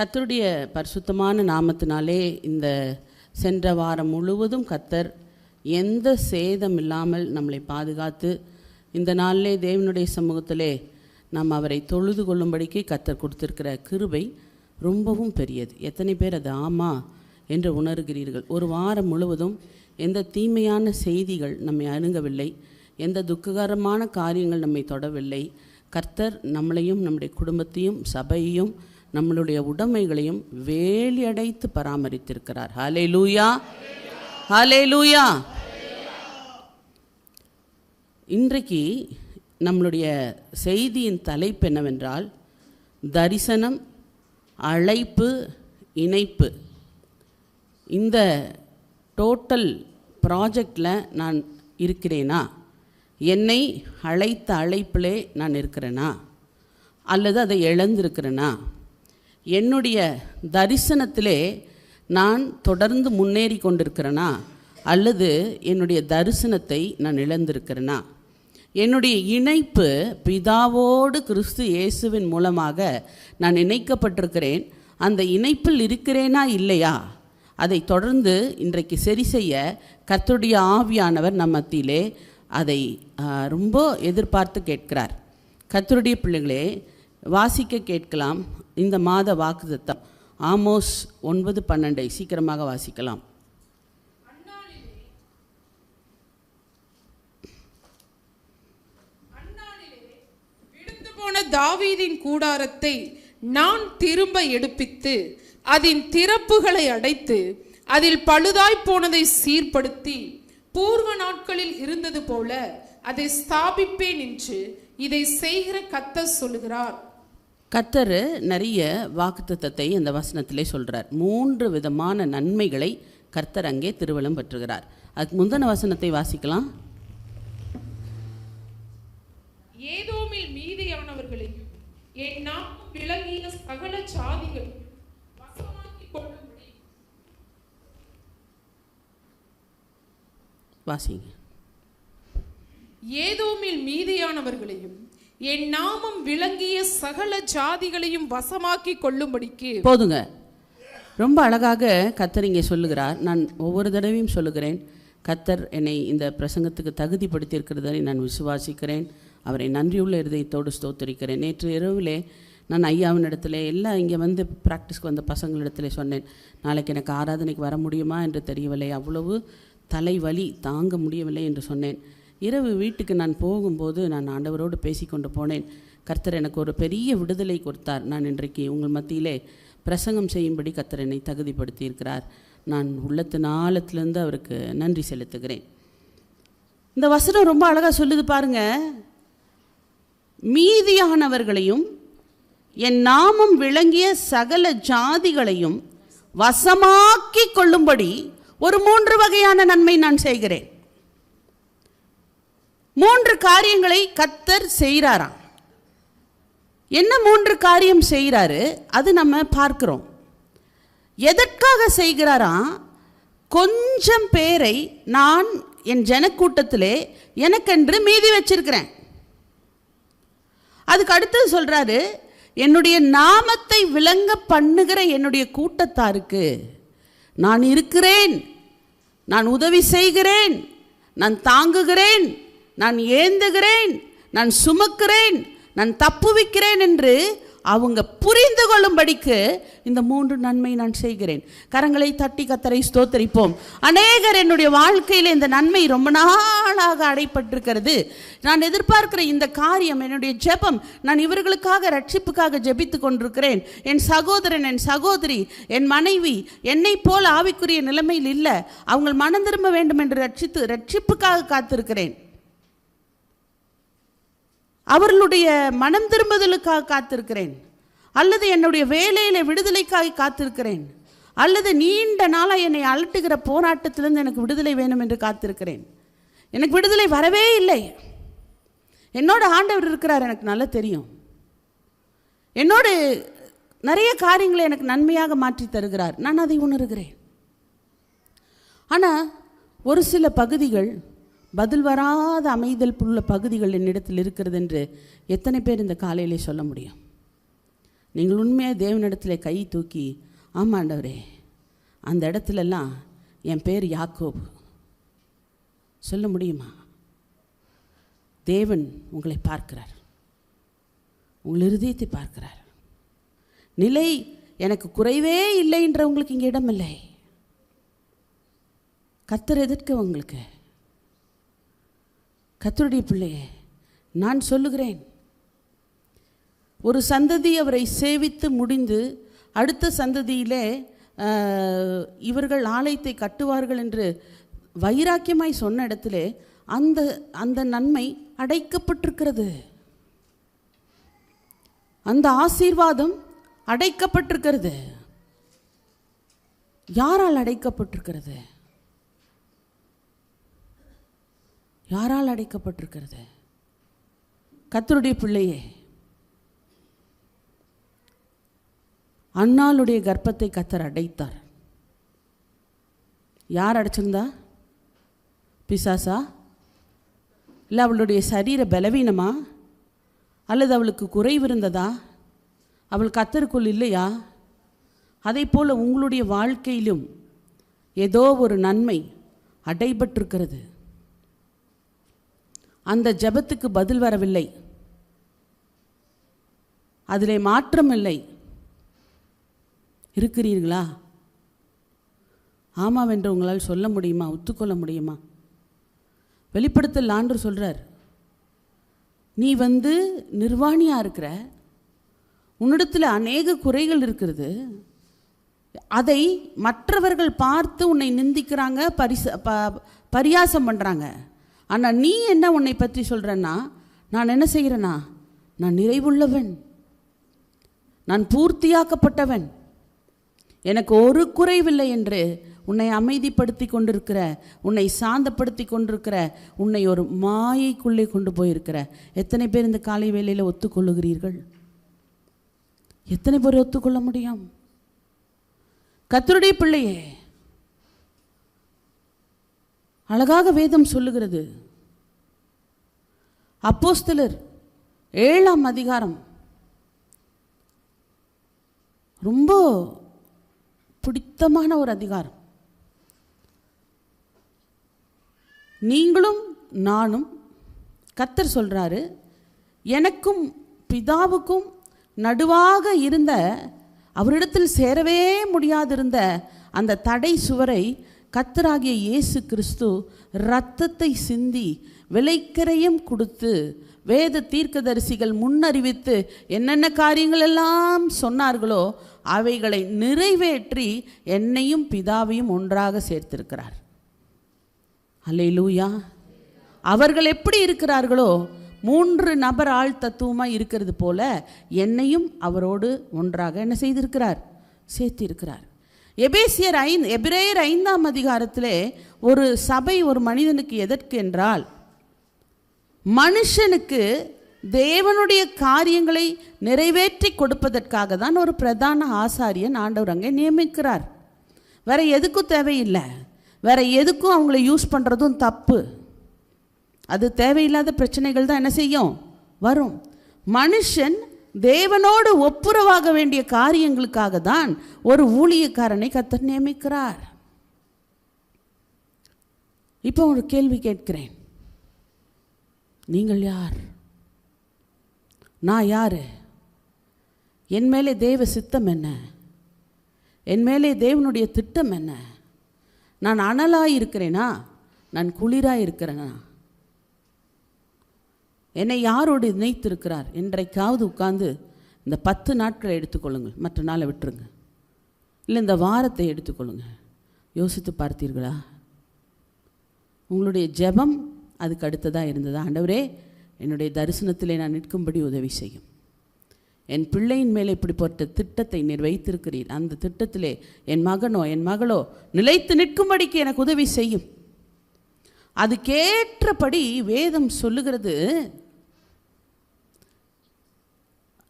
கர்த்தருடைய பரிசுத்தமான நாமத்தினாலே இந்த சென்ற வாரம் முழுவதும் கர்த்தர் எந்த சேதம் இல்லாமல் நம்மளை பாதுகாத்து இந்த நாளிலே தேவனுடைய சமூகத்திலே நாம் அவரை தொழுது கொள்ளும்படிக்கு கர்த்தர் கொடுத்திருக்கிற கிருபை ரொம்பவும் பெரியது. எத்தனை பேர் அது ஆமா என்று உணர்கிறீர்கள்? ஒரு வாரம் முழுவதும் எந்த தீமையான செய்திகள் நம்மை அணுகவில்லை, எந்த துக்ககரமான காரியங்கள் நம்மை தொடவில்லை. கர்த்தர் நம்மளையும் நம்முடைய குடும்பத்தையும் சபையையும் நம்மளுடைய உடைமைகளையும் வேலியடைத்து பராமரித்திருக்கிறார். ஹல்லேலூயா, ஹல்லேலூயா. இன்றைக்கு நம்மளுடைய செய்தியின் தலைப்பு என்னவென்றால், தரிசனம், அழைப்பு, இணைப்பு. இந்த டோட்டல் ப்ராஜெக்டில் நான் இருக்கிறேனா? என்னை அழைத்த அழைப்பிலே நான் இருக்கிறேனா அல்லது அதை இழந்திருக்கிறேனா? என்னுடைய தரிசனத்திலே நான் தொடர்ந்து முன்னேறி கொண்டிருக்கிறேனா அல்லது என்னுடைய தரிசனத்தை நான் இழந்திருக்கிறேனா? என்னுடைய இணைப்பு பிதாவோடு கிறிஸ்து இயேசுவின் மூலமாக நான் இணைக்கப்பட்டிருக்கிறேன். அந்த இணைப்பில் இருக்கிறேனா இல்லையா? அதை தொடர்ந்து இன்றைக்கு சரி செய்ய கர்த்தருடைய ஆவியானவர் நம் மத்தியிலே அதை ரொம்ப எதிர்பார்த்து கேட்கிறார். கர்த்தருடைய பிள்ளைகளே, வாசிக்க கேட்கலாம் இந்த மாத வாக்குத்தத்தம். ஆமோஸ் 9:12 சீக்கிரமாக வாசிக்கலாம். விழுந்து போன தாவீதின் கூடாரத்தை நான் திரும்ப எடுப்பித்து அதன் திறப்புகளை அடைத்து அதில் பழுதாய் போனதை சீர்படுத்தி பூர்வ நாட்களில் இருந்தது போல அதை ஸ்தாபிப்பேன் என்று இதை செய்கிற கர்த்தர் சொல்லுகிறார். கர்த்தர் நிறைய வாக்குத்தத்தத்தை அந்த வசனத்திலே சொல்கிறார். 3 விதமான நன்மைகளை கர்த்தர் அங்கே திருவலம் பெற்றுகிறார். அதுக்கு முந்தின வசனத்தை வாசிக்கலாம். ஏதோமில் மீதியானவர்களையும் என் நாமம் விளங்கிய சகல சாதிகள் வசமாக்கிக் கொள்ளும்படி. வாசிங்க. ஏதோமில் மீதியானவர்களையும் என் நாமம் விளங்கிய சகல ஜாதிகளையும் வசமாக்கி கொள்ளும்படிக்கு. போதுங்க. ரொம்ப அழகாக கர்த்தர் இங்கே சொல்லுகிறார். நான் ஒவ்வொரு தடவையும் சொல்லுகிறேன், கர்த்தர் என்னை இந்த பிரசங்கத்துக்கு தகுதிப்படுத்தியிருக்கிறதை நான் விசுவாசிக்கிறேன். அவரை நன்றியுள்ள இருதயத்தோடு ஸ்தோத்திரிக்கிறேன். நேற்று இரவிலே நான் ஐயாவின் இடத்துல எல்லாம் இங்கே வந்து ப்ராக்டிஸ்க்கு வந்த பசங்களிடத்துல சொன்னேன், நாளைக்கு எனக்கு ஆராதனைக்கு வர முடியுமா என்று தெரியவில்லை, அவ்வளவு தலைவலி தாங்க முடியவில்லை என்று சொன்னேன். இரவு வீட்டுக்கு நான் போகும்போது நான் ஆண்டவரோடு பேசிக்கொண்டு போனேன். கர்த்தர் எனக்கு ஒரு பெரிய விடுதலை கொடுத்தார். நான் இன்றைக்கு உங்கள் மத்தியிலே பிரசங்கம் செய்யும்படி கர்த்தர் என்னை தகுதிப்படுத்தியிருக்கிறார். நான் உள்ளத்தின் ஆழத்திலிருந்து அவருக்கு நன்றி செலுத்துகிறேன். இந்த வசனம் ரொம்ப அழகாக சொல்லுது பாருங்க. மீதியானவர்களையும் என் நாமம் விளங்கிய சகல ஜாதிகளையும் வசமாக்கி கொள்ளும்படி ஒரு 3 வகையான நன்மை நான் செய்கிறேன். 3 காரியங்களை கர்த்தர் செய்கிறாராம். என்ன 3 காரியம் செய்கிறாரு அது நம்ம பார்க்கிறோம். எதற்காக செய்கிறாராம்? கொஞ்சம் பேரை நான் என் ஜனக்கூட்டத்திலே எனக்கென்று மீதி வச்சிருக்கிறேன். அதுக்கு அடுத்தது சொல்றாரு, என்னுடைய நாமத்தை விளங்க பண்ணுகிற என்னுடைய கூட்டத்தாருக்கு நான் இருக்கிறேன், நான் உதவி செய்கிறேன், நான் தாங்குகிறேன், நான் ஏந்துகிறேன், நான் சுமக்கிறேன், நான் தப்புவிக்கிறேன் என்று அவங்க புரிந்து கொள்ளும்படிக்கு இந்த 3 நன்மை நான் செய்கிறேன். கரங்களை தட்டி கர்த்தரை ஸ்தோத்தரிப்போம். அநேகர் என்னுடைய வாழ்க்கையில் இந்த நன்மை ரொம்ப நாளாக அடைப்பட்டிருக்கிறது. நான் எதிர்பார்க்கிற இந்த காரியம், என்னுடைய ஜெபம், நான் இவர்களுக்காக ரட்சிப்புக்காக ஜெபித்து கொண்டிருக்கிறேன். என் சகோதரன், என் சகோதரி, என் மனைவி என்னை போல் ஆவிக்குரிய நிலைமையில் இல்லை, அவங்க மனம் திரும்ப வேண்டும் என்று ரட்சிப்புக்காக காத்திருக்கிறேன். அவர்களுடைய மனம் திரும்புதலுக்காக காத்திருக்கிறேன், அல்லது என்னுடைய வேலையில் விடுதலைக்காக காத்திருக்கிறேன், அல்லது நீண்ட நாளாக என்னை அலட்டுகிற போராட்டத்திலிருந்து எனக்கு விடுதலை வேணும் என்று காத்திருக்கிறேன். எனக்கு விடுதலை வரவே இல்லை. என்னோட ஆண்டவர் இருக்கிறார், எனக்கு நல்லா தெரியும். என்னோடு நிறைய காரியங்களை எனக்கு நன்மையாக மாற்றி தருகிறார், நான் அதை உணர்கிறேன். ஆனால் ஒரு சில பகுதிகள் பதில் வராத அமைதல் உள்ள பகுதிகள் என்னிடத்தில் இருக்கிறது என்று எத்தனை பேர் இந்த காலையிலே சொல்ல முடியும்? நீங்கள் உண்மையாக தேவனிடத்தில் கை தூக்கி, ஆமாண்டவரே, அந்த இடத்துலலாம் என் பேர் யாக்கோபு சொல்ல முடியுமா? தேவன் உங்களை பார்க்கிறார், உங்கள் இருதயத்தை பார்க்கிறார். நிலை எனக்கு குறைவே இல்லைன்ற உங்களுக்கு இங்கே இடமில்லை. கர்த்தர் எதற்கு உங்களுக்கு? கர்த்தருடைய பிள்ளையே, நான் சொல்லுகிறேன், ஒரு சந்ததி அவரை சேவித்து முடிந்து அடுத்த சந்ததியிலே இவர்கள் ஆலயத்தை கட்டுவார்கள் என்று வைராக்கியமாய் சொன்ன இடத்திலே அந்த நன்மை அடைக்கப்பட்டிருக்கிறது. அந்த ஆசீர்வாதம் அடைக்கப்பட்டிருக்கிறது. யாரால் அடைக்கப்பட்டிருக்கிறது? யாரால் அடைக்கப்பட்டிருக்கிறது? கர்த்தருடைய பிள்ளையே, அன்னாளுடைய கர்ப்பத்தை கர்த்தர் அடைத்தார். யார் அடைச்சிருந்தா? பிசாசா? இல்லை அவளுடைய சரீர பலவீனமா? அல்லது அவளுக்கு குறைவு இருந்ததா? அவள் கர்த்தருக்குள் இல்லையா? அதை போல் உங்களுடைய வாழ்க்கையிலும் ஏதோ ஒரு நன்மை அடைபட்டிருக்கிறது. அந்த ஜெபத்துக்கு பதில் வரவில்லை, அதிலே மாற்றம் இல்லை. இருக்கிறீர்களா? ஆமாவென்று உங்களால் சொல்ல முடியுமா? ஒத்துக்கொள்ள முடியுமா? வெளிப்படுத்தல் ஆண்டவர் சொல்கிறார், நீ நிர்வாணியாக இருக்கிற, உன்னிடத்தில் அநேக குறைகள் இருக்கிறது, அதை மற்றவர்கள் பார்த்து உன்னை நிந்திக்கிறாங்க, பரியாசம் பண்ணுறாங்க. ஆனால் நீ என்ன உன்னை பற்றி சொல்கிறன்னா, நான் என்ன செய்கிறேன்னா, நான் நிறைவுள்ளவன், நான் பூர்த்தியாக்கப்பட்டவன், எனக்கு ஒரு குறைவில்லை என்று உன்னை அமைதிப்படுத்தி கொண்டிருக்கிற, உன்னை சாந்தப்படுத்தி கொண்டிருக்கிற, உன்னை ஒரு மாயைக்குள்ளே கொண்டு போயிருக்கிற எத்தனை பேர் இந்த காலை வேளையில் ஒத்துக்கொள்ளுகிறீர்கள்? எத்தனை பேர் ஒத்துக்கொள்ள முடியும்? கர்த்தருடைய பிள்ளையே, அழகாக வேதம் சொல்லுகிறது. அப்போஸ்தலர் 7ஆம் அதிகாரம் ரொம்ப பிடித்தமான ஒரு அதிகாரம். நீங்களும் நானும், கர்த்தர் சொல்றாரு, எனக்கும் பிதாவுக்கும் நடுவாக இருந்த, அவரிடத்தில் சேரவே முடியாதிருந்த அந்த தடை சுவரை கர்த்தராகிய இயேசு கிறிஸ்து இரத்தத்தை சிந்தி விலைக்கரையும் கொடுத்து, வேத தீர்க்கதரிசிகள் முன்னறிவித்து என்னென்ன காரியங்கள் எல்லாம் சொன்னார்களோ அவைகளை நிறைவேற்றி என்னையும் பிதாவையும் ஒன்றாக சேர்த்திருக்கிறார். அல்லேலூயா. அவர்கள் எப்படி இருக்கிறார்களோ, 3 நபர் ஆள் தத்துவமாக இருக்கிறது போல என்னையும் அவரோடு ஒன்றாக என்ன செய்திருக்கிறார்? சேர்த்திருக்கிறார். எபிரேயர் 5ஆம் அதிகாரத்திலே ஒரு சபை ஒரு மனிதனுக்கு எதற்கு என்றால், மனுஷனுக்கு தேவனுடைய காரியங்களை நிறைவேற்றி கொடுப்பதற்காக தான் ஒரு பிரதான ஆசாரியன் ஆண்டவர் அங்கே நியமிக்கிறார். வேற எதுக்கும் தேவையில்லை. வேற எதுக்கும் அவங்கள யூஸ் பண்ணுறதும் தப்பு. அது தேவையில்லாத பிரச்சனைகள் தான் என்ன செய்யும்? வரும். மனுஷன் தேவனோடு ஒப்புரவாக வேண்டிய காரியங்களுக்காக தான் ஒரு ஊழியக்காரனை கர்த்தர் நியமிக்கிறார். இப்போ ஒரு கேள்வி கேட்கிறேன், நீங்கள் யார்? நான் யார்? என் மேலே தேவ சித்தம் என்ன? என் மேலே தேவனுடைய திட்டம் என்ன? நான் அனலாக இருக்கிறேனா? நான் குளிராக இருக்கிறேனா? என்னை யாரோடு இணைத்திருக்கிறார்? என்றைக்காவது உட்கார்ந்து இந்த 10 நாட்களை எடுத்துக்கொள்ளுங்கள், மற்ற நாளை விட்டுருங்க. இல்லை இந்த வாரத்தை எடுத்துக்கொள்ளுங்க. யோசித்து பார்த்தீர்களா? உங்களுடைய ஜெபம் அதுக்கு அடுத்ததாக இருந்ததா? ஆண்டவரே, என்னுடைய தரிசனத்திலே நான் நிற்கும்படி உதவி செய்யும். என் பிள்ளையின் மேலே இப்படிப்பட்ட திட்டத்தை நீர் வைத்திருக்கிறீர், அந்த திட்டத்திலே என் மகனோ என் மகளோ நிலைத்து நிற்கும்படிக்கு எனக்கு உதவி செய்யும். அதுக்கேற்றபடி வேதம் சொல்லுகிறது,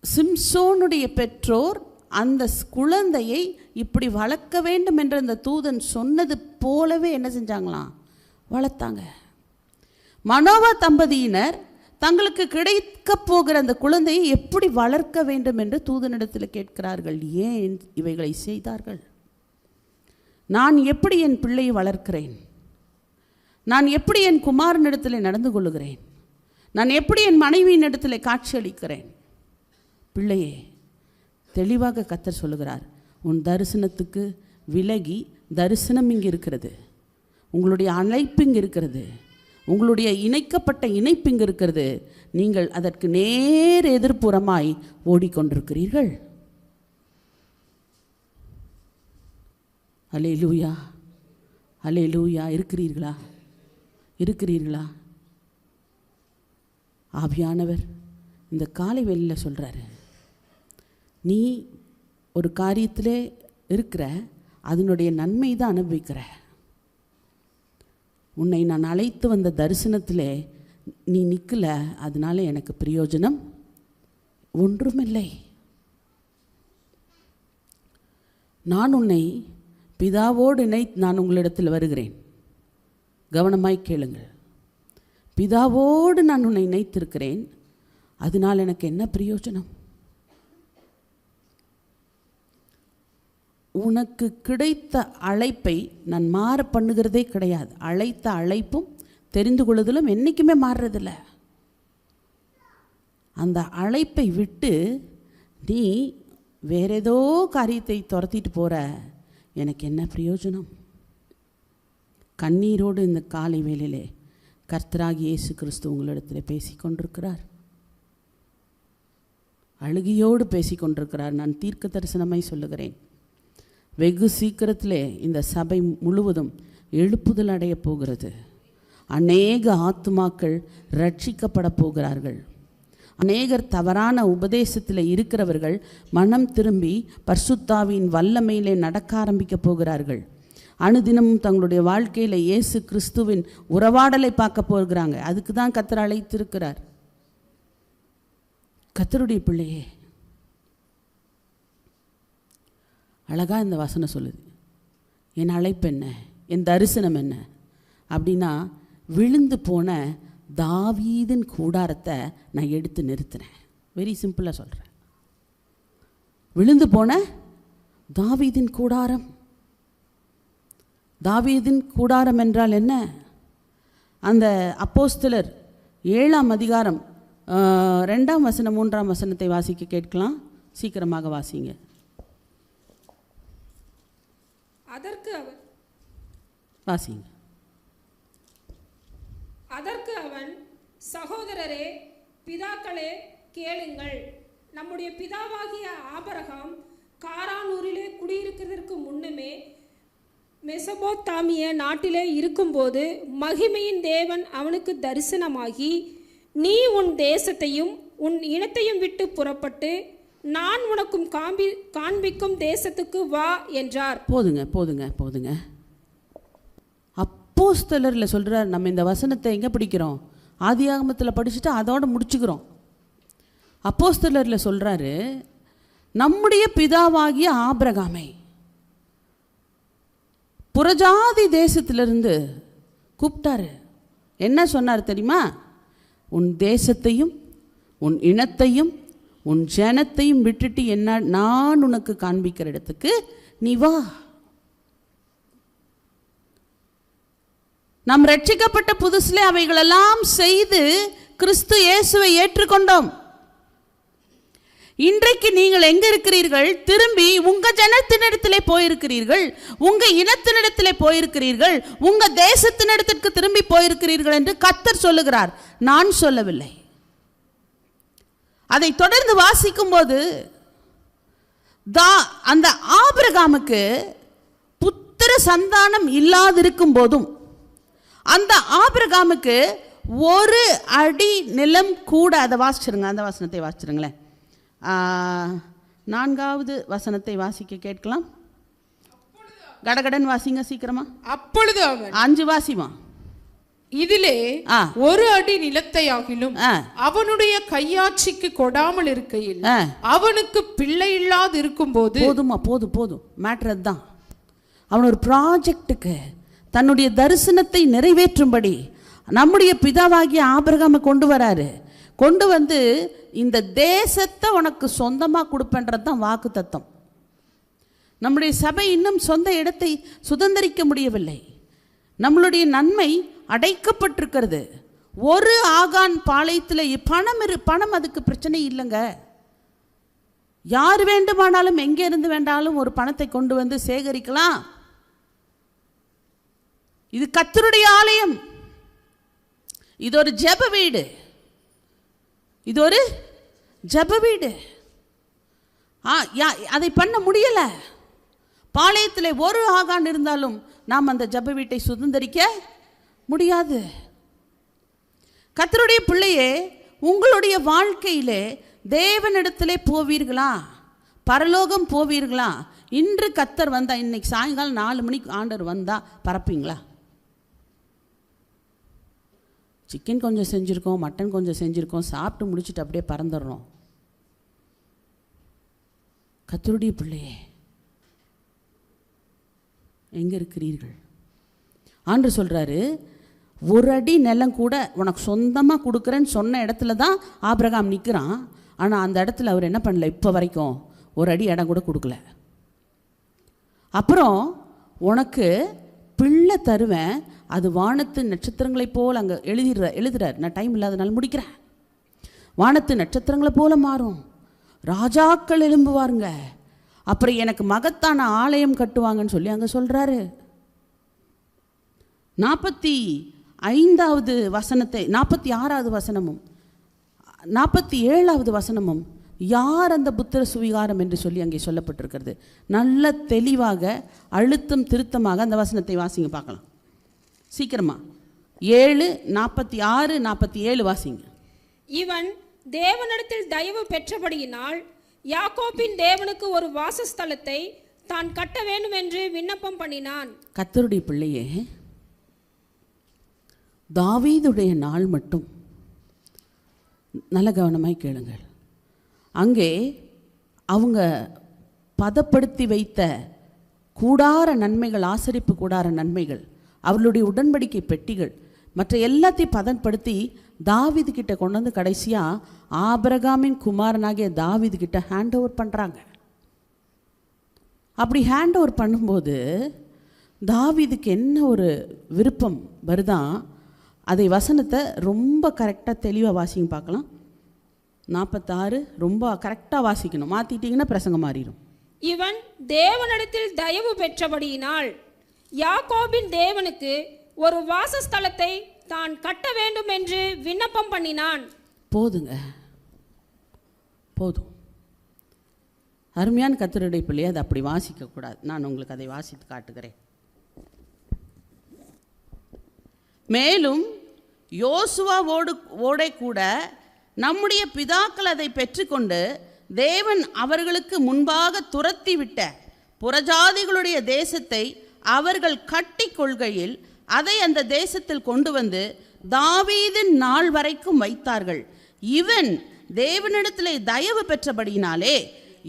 சிம்சோனுடைய பெற்றோர் அந்த குழந்தையை இப்படி வளர்க்க வேண்டும் என்று அந்த தூதன் சொன்னது போலவே என்ன செஞ்சாங்களாம்? வளர்த்தாங்க. மனோவா தம்பதியினர் தங்களுக்கு கிடைக்கப் போகிற அந்த குழந்தையை எப்படி வளர்க்க வேண்டும் என்று தூதனிடத்தில் கேட்கிறார்கள். ஏன் இவைகளை செய்தார்கள்? நான் எப்படி என் பிள்ளையை வளர்க்கிறேன்? நான் எப்படி என் குமாரனிடத்தில் நடந்து கொள்ளுகிறேன்? நான் எப்படி என் மனைவியின் இடத்துல காட்சி அளிக்கிறேன்? பிள்ளையே, தெளிவாக கர்த்தர் சொல்லுகிறார், உன் தரிசனத்துக்கு விலகி, தரிசனம் இங்கே இருக்கிறது, உங்களுடைய அழைப்பு இங்கே இருக்கிறது, உங்களுடைய இணைக்கப்பட்ட இணைப்பு இங்கே இருக்கிறது, நீங்கள் அதற்கு நேர் எதிர்ப்புறமாய் ஓடிக்கொண்டிருக்கிறீர்கள். அல்லேலூயா, அல்லேலூயா. இருக்கிறீர்களா? இருக்கிறீர்களா? ஆவியானவர் இந்த காலை வேளையில் சொல்கிறாரு, நீ ஒரு காரியத்திலே இருக்கிற, அதனுடைய நன்மை தான் அனுபவிக்கிற. உன்னை நான் அழைத்து வந்த தரிசனத்திலே நீ நிற்கல, அதனால எனக்கு பிரயோஜனம் ஒன்றுமில்லை. நான் உன்னை பிதாவோடு நான் உங்களிடத்தில் வருகிறேன். கவனமாய் கேளுங்கள். பிதாவோடு நான் உன்னை இணைத்திருக்கிறேன், அதனால் எனக்கு என்ன பிரயோஜனம்? உனக்கு கிடைத்த அழைப்பை நான் மாற பண்ணுகிறதே கிடையாது. அழைத்த அழைப்பும் தெரிந்து கொள்ளுதலும் என்றைக்குமே மாறுறதில்ல. அந்த அழைப்பை விட்டு நீ வேற ஏதோ காரியத்தை துரத்திட்டு போகிற, எனக்கு என்ன பிரயோஜனம்? கண்ணீரோடு இந்த காலை வேளையிலே கர்த்தராகிய இயேசு கிறிஸ்து உங்களிடத்தில் பேசிக்கொண்டிருக்கிறார். அழுகையோடு பேசிக்கொண்டிருக்கிறார். நான் தீர்க்க தரிசனமாய் சொல்லுகிறேன், வெகு சீக்கிரத்திலே இந்த சபை முழுவதும் எழுப்புதல் அடைய போகிறது. அநேக ஆத்துமாக்கள் ரட்சிக்கப்பட போகிறார்கள். அநேகர் தவறான உபதேசத்தில் இருக்கிறவர்கள் மனம் திரும்பி பரிசுத்தாவின் வல்லமையிலே நடக்க ஆரம்பிக்க போகிறார்கள். அனுதினமும் தங்களுடைய வாழ்க்கையில் இயேசு கிறிஸ்துவின் உறவாடலை பார்க்க போகிறாங்க. அதுக்கு தான் கர்த்தர் அழைத்திருக்கிறார். கர்த்தருடைய பிள்ளையே, அழகாக இந்த வசனம் சொல்லுது, என் அழைப்பு என்ன, என் தரிசனம் என்ன அப்படின்னா, விழுந்து போன தாவீதின் கூடாரத்தை நான் எடுத்து நிறுத்தினேன். வெரி சிம்பிளாக சொல்கிறேன். விழுந்து போன தாவீதின் கூடாரம். தாவீதின் கூடாரம் என்றால் என்ன? அந்த அப்போஸ்தலர் 7ஆம் அதிகாரம் 2ஆம் வசனம் 3ஆம் வசனத்தை வாசிக்க கேட்கலாம். சீக்கிரமாக வாசிங்க. அதற்கு அவன், சகோதரரே, பிதாக்களே, கேளுங்கள். நம்முடைய பிதாவாகிய ஆபிரகாம் காரானூரிலே குடியிருக்கிறதற்கு முன்னுமே மெசொப்பொத்தாமிய நாட்டிலே இருக்கும்போது மகிமையின் தேவன் அவனுக்கு தரிசனமாகி, நீ உன் தேசத்தையும் உன் இனத்தையும் விட்டு புறப்பட்டு நான் உனக்கும் காண்பிக்கும் தேசத்துக்கு வா என்றார். போதுங்க போதுங்க போதுங்க. அப்போஸ்தலரில் சொல்கிறார். நம்ம இந்த வசனத்தை எங்கே படிக்கிறோம்? ஆதியாகமத்தில் படிச்சுட்டு அதோடு முடிச்சுக்கிறோம். அப்போஸ்தலரில் சொல்கிறாரு, நம்முடைய பிதாவாகிய ஆபிரகாமை புறஜாதி தேசத்திலிருந்து கூப்பிட்டாரு. என்ன சொன்னார் தெரியுமா? உன் தேசத்தையும் உன் இனத்தையும் உன் ஜனத்தையும் விட்டுட்டு என்ன நான் உனக்கு காண்பிக்கிற இடத்துக்கு நீ வா. நாம் ரட்சிக்கப்பட்ட புதுசிலே அவைகளெல்லாம் செய்து கிறிஸ்து இயேசுவை ஏற்றுக்கொண்டோம். இன்றைக்கு நீங்கள் எங்க இருக்கிறீர்கள்? திரும்பி உங்க ஜனத்தினிடத்திலே போயிருக்கிறீர்கள், உங்க இனத்தினிடத்திலே போயிருக்கிறீர்கள், உங்க தேசத்தினிடத்திற்கு திரும்பி போயிருக்கிறீர்கள் என்று கர்த்தர் சொல்லுகிறார், நான் சொல்லவில்லை. அதை தொடர்ந்து வாசிக்கும் போது அந்த ஆபிரகாமுக்கு புத்திர சந்தானம் இல்லாதிருக்கும் போதும் அந்த ஆபிரகாமுக்கு ஒரு அடி நிலம் கூட, அதை வாசிச்சிருங்க, அந்த வசனத்தை வாசிச்சிருங்களேன். 4வது வசனத்தை வாசிக்க கேட்கலாம். கடகடன் வாசிங்க சீக்கிரமா. அப்பொழுது அவன் 5 வாசிமா. இதிலே ஒரு அடி நிலத்தை ஆகிலும் அவனுடைய கையாட்சிக்கு கொடாமல் இருக்கையில் அவனுக்கு பிள்ளை இல்லாது இருக்கும் போது. போதுமா, போதும் மேட்டர் அதுதான். அவன் ஒரு ப்ராஜெக்டுக்கு தன்னுடைய தரிசனத்தை நிறைவேற்றும்படி நம்முடைய பிதாவாகிய ஆபிரகாமை கொண்டு வராரு. கொண்டு வந்து இந்த தேசத்தை உனக்கு சொந்தமாக கொடுப்பேன்றது தான் வாக்கு தத்தம். நம்முடைய சபை இன்னும் சொந்த இடத்தை சுதந்திரிக்க முடியவில்லை. நம்மளுடைய நன்மை அடைக்கப்பட்டிருக்கிறது. ஒரு ஆகான் பாளையத்தில் பணம் அதுக்கு பிரச்சனை இல்லைங்க. யார் வேண்டுமானாலும் எங்கே இருந்து வேண்டாலும் ஒரு பணத்தை கொண்டு வந்து சேகரிக்கலாம். இது கர்த்தருடைய ஆலயம். இது ஒரு ஜெப வீடு. இது ஒரு ஜெப வீடு. அதை பண்ண முடியல. பாளையத்தில் ஒரு ஆகான் இருந்தாலும் நாம் அந்த ஜெப வீட்டை சுதந்திரிக்க முடியாது. கர்த்தருடைய பிள்ளையே, உங்களுடைய வாழ்க்கையிலே தேவனிடத்திலே போவீர்களா? பரலோகம் போவீர்களா? இன்று கர்த்தர் வந்தா, இன்னைக்கு சாயங்காலம் 4 மணிக்கு ஆண்டவர் வந்தா பறப்பீங்களா? சிக்கன் கொஞ்சம் செஞ்சுருக்கோம், மட்டன் கொஞ்சம் செஞ்சுருக்கோம், சாப்பிட்டு முடிச்சுட்டு அப்படியே பறந்துடுறோம். கர்த்தருடைய பிள்ளையே, எங்கே இருக்கிறீர்கள்? ஆண்டவர் சொல்கிறாரு, ஒரு அடி நிலம் கூட உனக்கு சொந்தமாக கொடுக்குறேன்னு சொன்ன இடத்துல தான் ஆபிரகாம் நிற்கிறான். ஆனால் அந்த இடத்துல அவர் என்ன பண்ணல, இப்போ வரைக்கும் ஒரு அடி இடம் கூட கொடுக்கல. அப்புறம் உனக்கு பிள்ளை தருவேன், அது வானத்து நட்சத்திரங்களைப் போல் அங்கே எழுதுறார். நான் டைம் இல்லாதனால முடிக்கிறேன். வானத்து நட்சத்திரங்களை போல மாறும், ராஜாக்கள் எழும்புவாருங்க, அப்புறம் எனக்கு மகத்தான ஆலயம் கட்டுவாங்கன்னு சொல்லி அங்கே சொல்கிறாரு. 45வது வசனத்தை 46வது வசனமும் 47வது வசனமும் யார் அந்த புத்திர சுவிகாரம் என்று சொல்லி அங்கே சொல்லப்பட்டிருக்கிறது. நல்ல தெளிவாக அழுத்தம் திருத்தமாக அந்த வசனத்தை வாசிங்க பார்க்கலாம். சீக்கிரமா 7, 46, 47 வாசிங்க. இவன் தேவனிடத்தில் தயவு பெற்றபடியினால் யாக்கோபின் தேவனுக்கு ஒரு வாசஸ்தலத்தை தான் கட்ட வேண்டும் என்று விண்ணப்பம் பண்ணினான். கர்த்தருடைய பிள்ளையே, தாவீதுடைய நாள் மட்டும் நல்ல கவனமாய் கேளுங்கள். அங்கே அவங்க பதப்படுத்தி வைத்த கூடார நன்மைகள், ஆசரிப்பு கூடார நன்மைகள், அவர்களுடைய உடன்படிக்கை பெட்டிகள், மற்ற எல்லாத்தையும் பதப்படுத்தி தாவீது கிட்ட கொண்டு வந்து கடைசியாக ஆபிரகாமின் குமாரனாகிய தாவீது கிட்ட ஹேண்ட் ஓவர் பண்ணுறாங்க. அப்படி ஹேண்ட் ஓவர் பண்ணும்போது தாவீதுக்கு என்ன ஒரு விருப்பம் வருதான், அதை வசனத்தை ரொம்ப கரெக்டாக தெளிவாக வாசிங்க பார்க்கலாம். 46 ரொம்ப கரெக்டாக வாசிக்கணும், மாற்றிட்டிங்கன்னா பிரசங்கம் மாறிடும். இவன் தேவனிடத்தில் தயவு பெற்றபடியினால் யாக்கோபின் தேவனுக்கு ஒரு வாசஸ்தலத்தை தான் கட்ட வேண்டும் என்று விண்ணப்பம் பண்ணினான். போதுங்க, போதும். அருமையான கர்த்தருடைய பிள்ளையை அதை அப்படி வாசிக்கக்கூடாது. நான் உங்களுக்கு அதை வாசித்து காட்டுகிறேன். மேலும் யோசுவாவோட கூட நம்முடைய பிதாக்கள் அதை பெற்றுக்கொண்டு தேவன் அவர்களுக்கு முன்பாக துரத்திவிட்ட புறஜாதிகளுடைய தேசத்தை அவர்கள் கட்டி கொள்கையில் அதை அந்த தேசத்தில் கொண்டு வந்து தாவீதின் நாள் வரைக்கும் வைத்தார்கள். இவன் தேவனிடத்திலே தயவு பெற்றபடியினாலே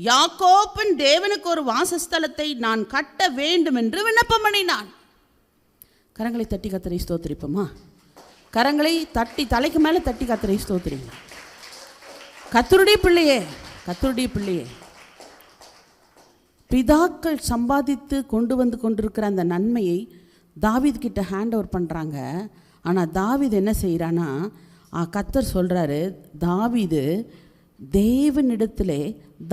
யாக்கோபின் தேவனுக்கு ஒரு வாசஸ்தலத்தை நான் கட்ட வேண்டும் என்று விண்ணப்பம் பண்ணினான். கரங்களை தட்டி கர்த்தரை ஸ்தோத்திரிப்போமா? கரங்களை தட்டி தலைக்கு மேலே தட்டி கர்த்தரை ஸ்தோத்திரிங்க. கர்த்தருடைய பிள்ளையே, கர்த்தருடைய பிள்ளையே, பிதாக்கள் சம்பாதித்து கொண்டு வந்து கொண்டிருக்கிற அந்த நன்மையை தாவீது கிட்ட ஹேண்ட் ஓவர் பண்ணுறாங்க. ஆனால் தாவீது என்ன செய்கிறான்னா, கர்த்தர் சொல்கிறாரு, தாவீது தேவனிடத்திலே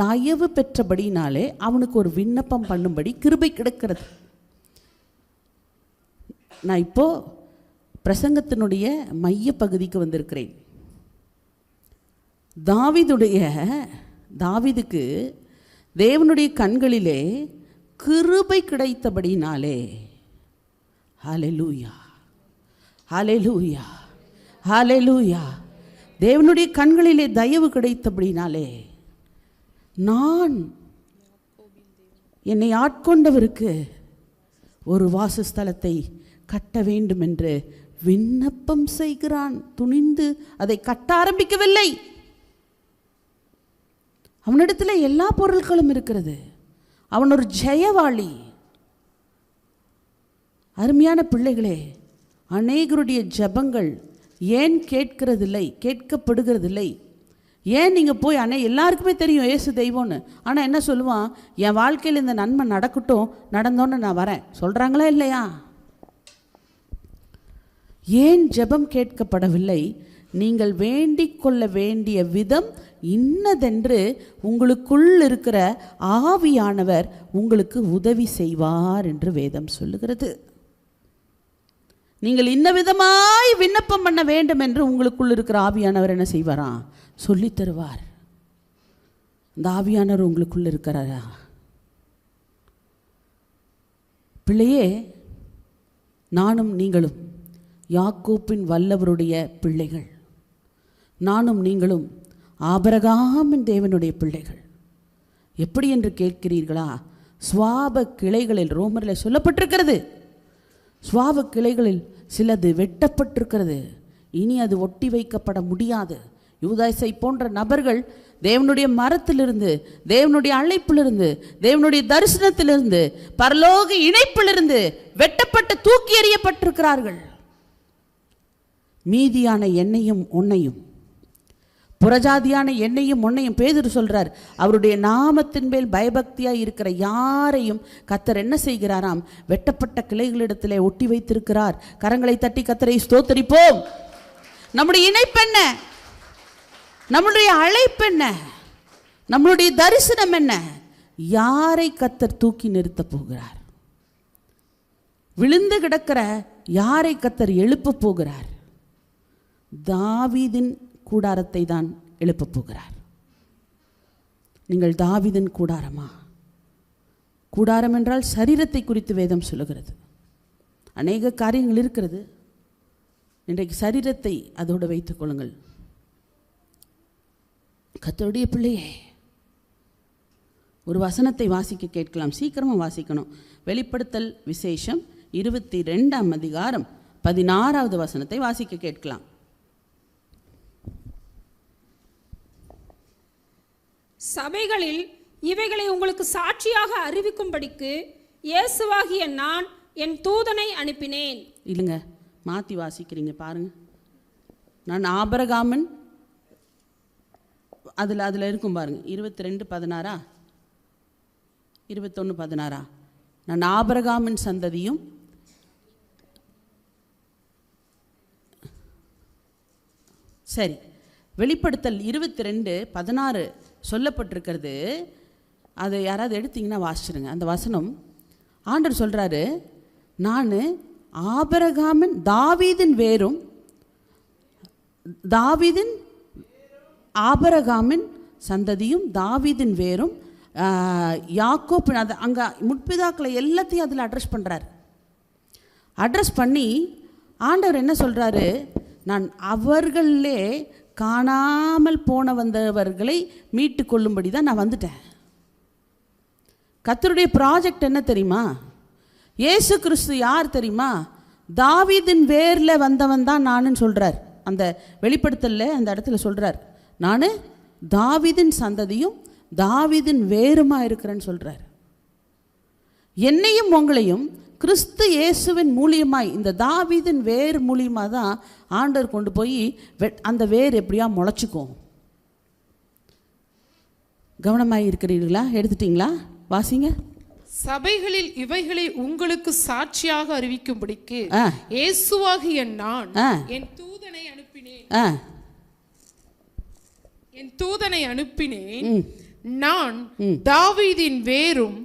தயவு பெற்றபடினாலே அவனுக்கு ஒரு விண்ணப்பம் பண்ணும்படி கிருபை கிடைக்கிறது. நான் இப்போது பிரசங்கத்தினுடைய மைய பகுதிக்கு வந்திருக்கிறேன். தாவீதுக்கு தேவனுடைய கண்களிலே கிருபை கிடைத்தபடினாலே, ஹல்லேலூயா, ஹல்லேலூயா, ஹல்லேலூயா, தேவனுடைய கண்களிலே தயவு கிடைத்தபடினாலே நான் என்னை ஆட்கொண்டவருக்கு ஒரு வாசஸ்தலத்தை கட்ட வேண்டும் என்று விண்ணப்பம் செய்கிறான். துணிந்து அதை கட்ட ஆரம்பிக்கவில்லை. அவனிடத்தில் எல்லா பொருட்களும் இருக்கிறது. அவன் ஒரு ஜெயவாளி. அருமையான பிள்ளைகளே, அநேகருடைய ஜெபங்கள் ஏன் கேட்கறதில்லை, கேட்கப்படுகிறதில்லை? ஏன் நீங்கள் போய் எல்லாருக்குமே தெரியும் இயேசு தெய்வம்னு, ஆனால் என்ன சொல்லுவான், என் வாழ்க்கையில் இந்த நன்மை நடக்கட்டும், நடந்தோன்னு நான் வரேன் சொல்கிறாங்களா இல்லையா? ஏன் ஜெபம் கேட்கப்படவில்லை? நீங்கள் வேண்டிக் கொள்ள வேண்டிய விதம் இன்னதென்று உங்களுக்குள் இருக்கிற ஆவியானவர் உங்களுக்கு உதவி செய்வார் என்று வேதம் சொல்லுகிறது. நீங்கள் இன்ன விதமாய் விண்ணப்பம் பண்ண வேண்டும் என்று உங்களுக்குள் இருக்கிற ஆவியானவர் என்ன செய்வாராம்? சொல்லி தருவார். இந்த ஆவியானவர் உங்களுக்குள் இருக்கிறாரா? பிள்ளையே, நானும் நீங்களும் யாக்கோப்பின் வல்லவருடைய பிள்ளைகள். நானும் நீங்களும் ஆபிரகாமின் தேவனுடைய பிள்ளைகள். எப்படி என்று கேட்கிறீர்களா? சுவாப கிளைகளில், ரோமரில் சொல்லப்பட்டிருக்கிறது, சுவாப கிளைகளில் சிலது வெட்டப்பட்டிருக்கிறது, இனி அது ஒட்டி வைக்கப்பட முடியாது. யூதாசை போன்ற நபர்கள் தேவனுடைய மரத்திலிருந்து, தேவனுடைய அழைப்பிலிருந்து, தேவனுடைய தரிசனத்திலிருந்து, பரலோக இணைப்பிலிருந்து வெட்டப்பட்டு தூக்கி எறியப்பட்டிருக்கிறார்கள். மீதியான எண்ணெயும் உன்னையும், புறஜாதியான எண்ணெயும் உன்னையும் பேதுரு சொல்றார், அவருடைய நாமத்தின் மேல் பயபக்தியாக இருக்கிற யாரையும் கர்த்தர் என்ன செய்கிறாராம்? வெட்டப்பட்ட கிளைகளிடத்திலே ஒட்டி வைத்திருக்கிறார். கரங்களை தட்டி கர்த்தரை ஸ்தோத்தரிப்போம். நம்முடைய இணைப்பு என்ன? நம்முடைய அழைப்பு என்ன? நம்மளுடைய தரிசனம் என்ன? யாரை கர்த்தர் தூக்கி நிறுத்த போகிறார்? விழுந்து கிடக்கிற யாரை கர்த்தர் எழுப்ப போகிறார்? தாவீதின் கூடாரத்தை தான் எழுப்பப் போகிறார். நீங்கள் தாவீதின் கூடாரமா? கூடாரம் என்றால் சரீரத்தை குறித்து வேதம் சொல்லுகிறது. அநேக காரியங்கள் இருக்கிறது. இன்றைக்கு சரீரத்தை அதோடு வைத்துக் கொள்ளுங்கள். கர்த்தருடைய பிள்ளையே, ஒரு வசனத்தை வாசிக்க கேட்கலாம். சீக்கிரமாக வாசிக்கணும். வெளிப்படுத்தல் விசேஷம் 22ஆம் அதிகாரம் 16வது வசனத்தை வாசிக்க கேட்கலாம். சபைகளில் இவைகளை உங்களுக்கு சாட்சியாக அறிவிக்கும்படிக்கு இயேசுவாகிய நான் என் தூதனை அனுப்பினேன். இல்லைங்க, மாற்றி வாசிக்கிறீங்க பாருங்க. நான் ஆபிரகாமின், அதில் இருக்கும் பாருங்க, 22:16 21:16. நான் ஆபிரகாமின் சந்ததியும் சரி. வெளிப்படுத்தல் 22:16 சொல்லப்பட்டிருக்கிறது. அதை யாராவது எடுத்தீங்கன்னா வாசிச்சிருங்க. அந்த வசனம் ஆண்டவர் சொல்கிறாரு, நான் ஆபிரகாமின், தாவீதின் வேரும், தாவீதின் ஆபிரகாமின் சந்ததியும், தாவீதின் வேரும், யாக்கோப்பின், அது அங்கே முற்பிதாக்களை எல்லாத்தையும் அதில் அட்ரஸ் பண்ணுறார். அட்ரஸ் பண்ணி ஆண்டவர் என்ன சொல்கிறாரு? நான் அவர்களே காணாமல் போன வந்தவர்களை மீட்டு கொள்ளும்படி தான் நான் வந்துட்டேன். கர்த்தருடைய ப்ராஜெக்ட் என்ன தெரியுமா? இயேசு கிறிஸ்து யார் தெரியுமா? தாவீதின் வேரில் வந்தவன் தான் நானுன்னு சொல்கிறார். அந்த வெளிப்படுத்தலில் அந்த இடத்துல சொல்கிறார், நான் தாவீதின் சந்ததியும் தாவீதின் வேருமா இருக்கிறேன்னு சொல்கிறார். என்னையும் உங்களையும் கிறிஸ்து இயேசுவின் மூலியமாய், இந்த தாவீதின் வேர் மூலியமாக தான் ஆண்டவர் கொண்டு போய் அந்த வேர் எப்படியா முளைச்சிக்கும். கவனமாக இருக்கிறீர்களா? எடுத்துட்டீங்களா? வாசிங்க. சபைகளில் இவைகளை உங்களுக்கு சாட்சியாக அறிவிக்கும்படிக்கு இயேசுவாகிய நான் என் தூதனை அனுப்பினேன். நான் தாவீதின் வேரும்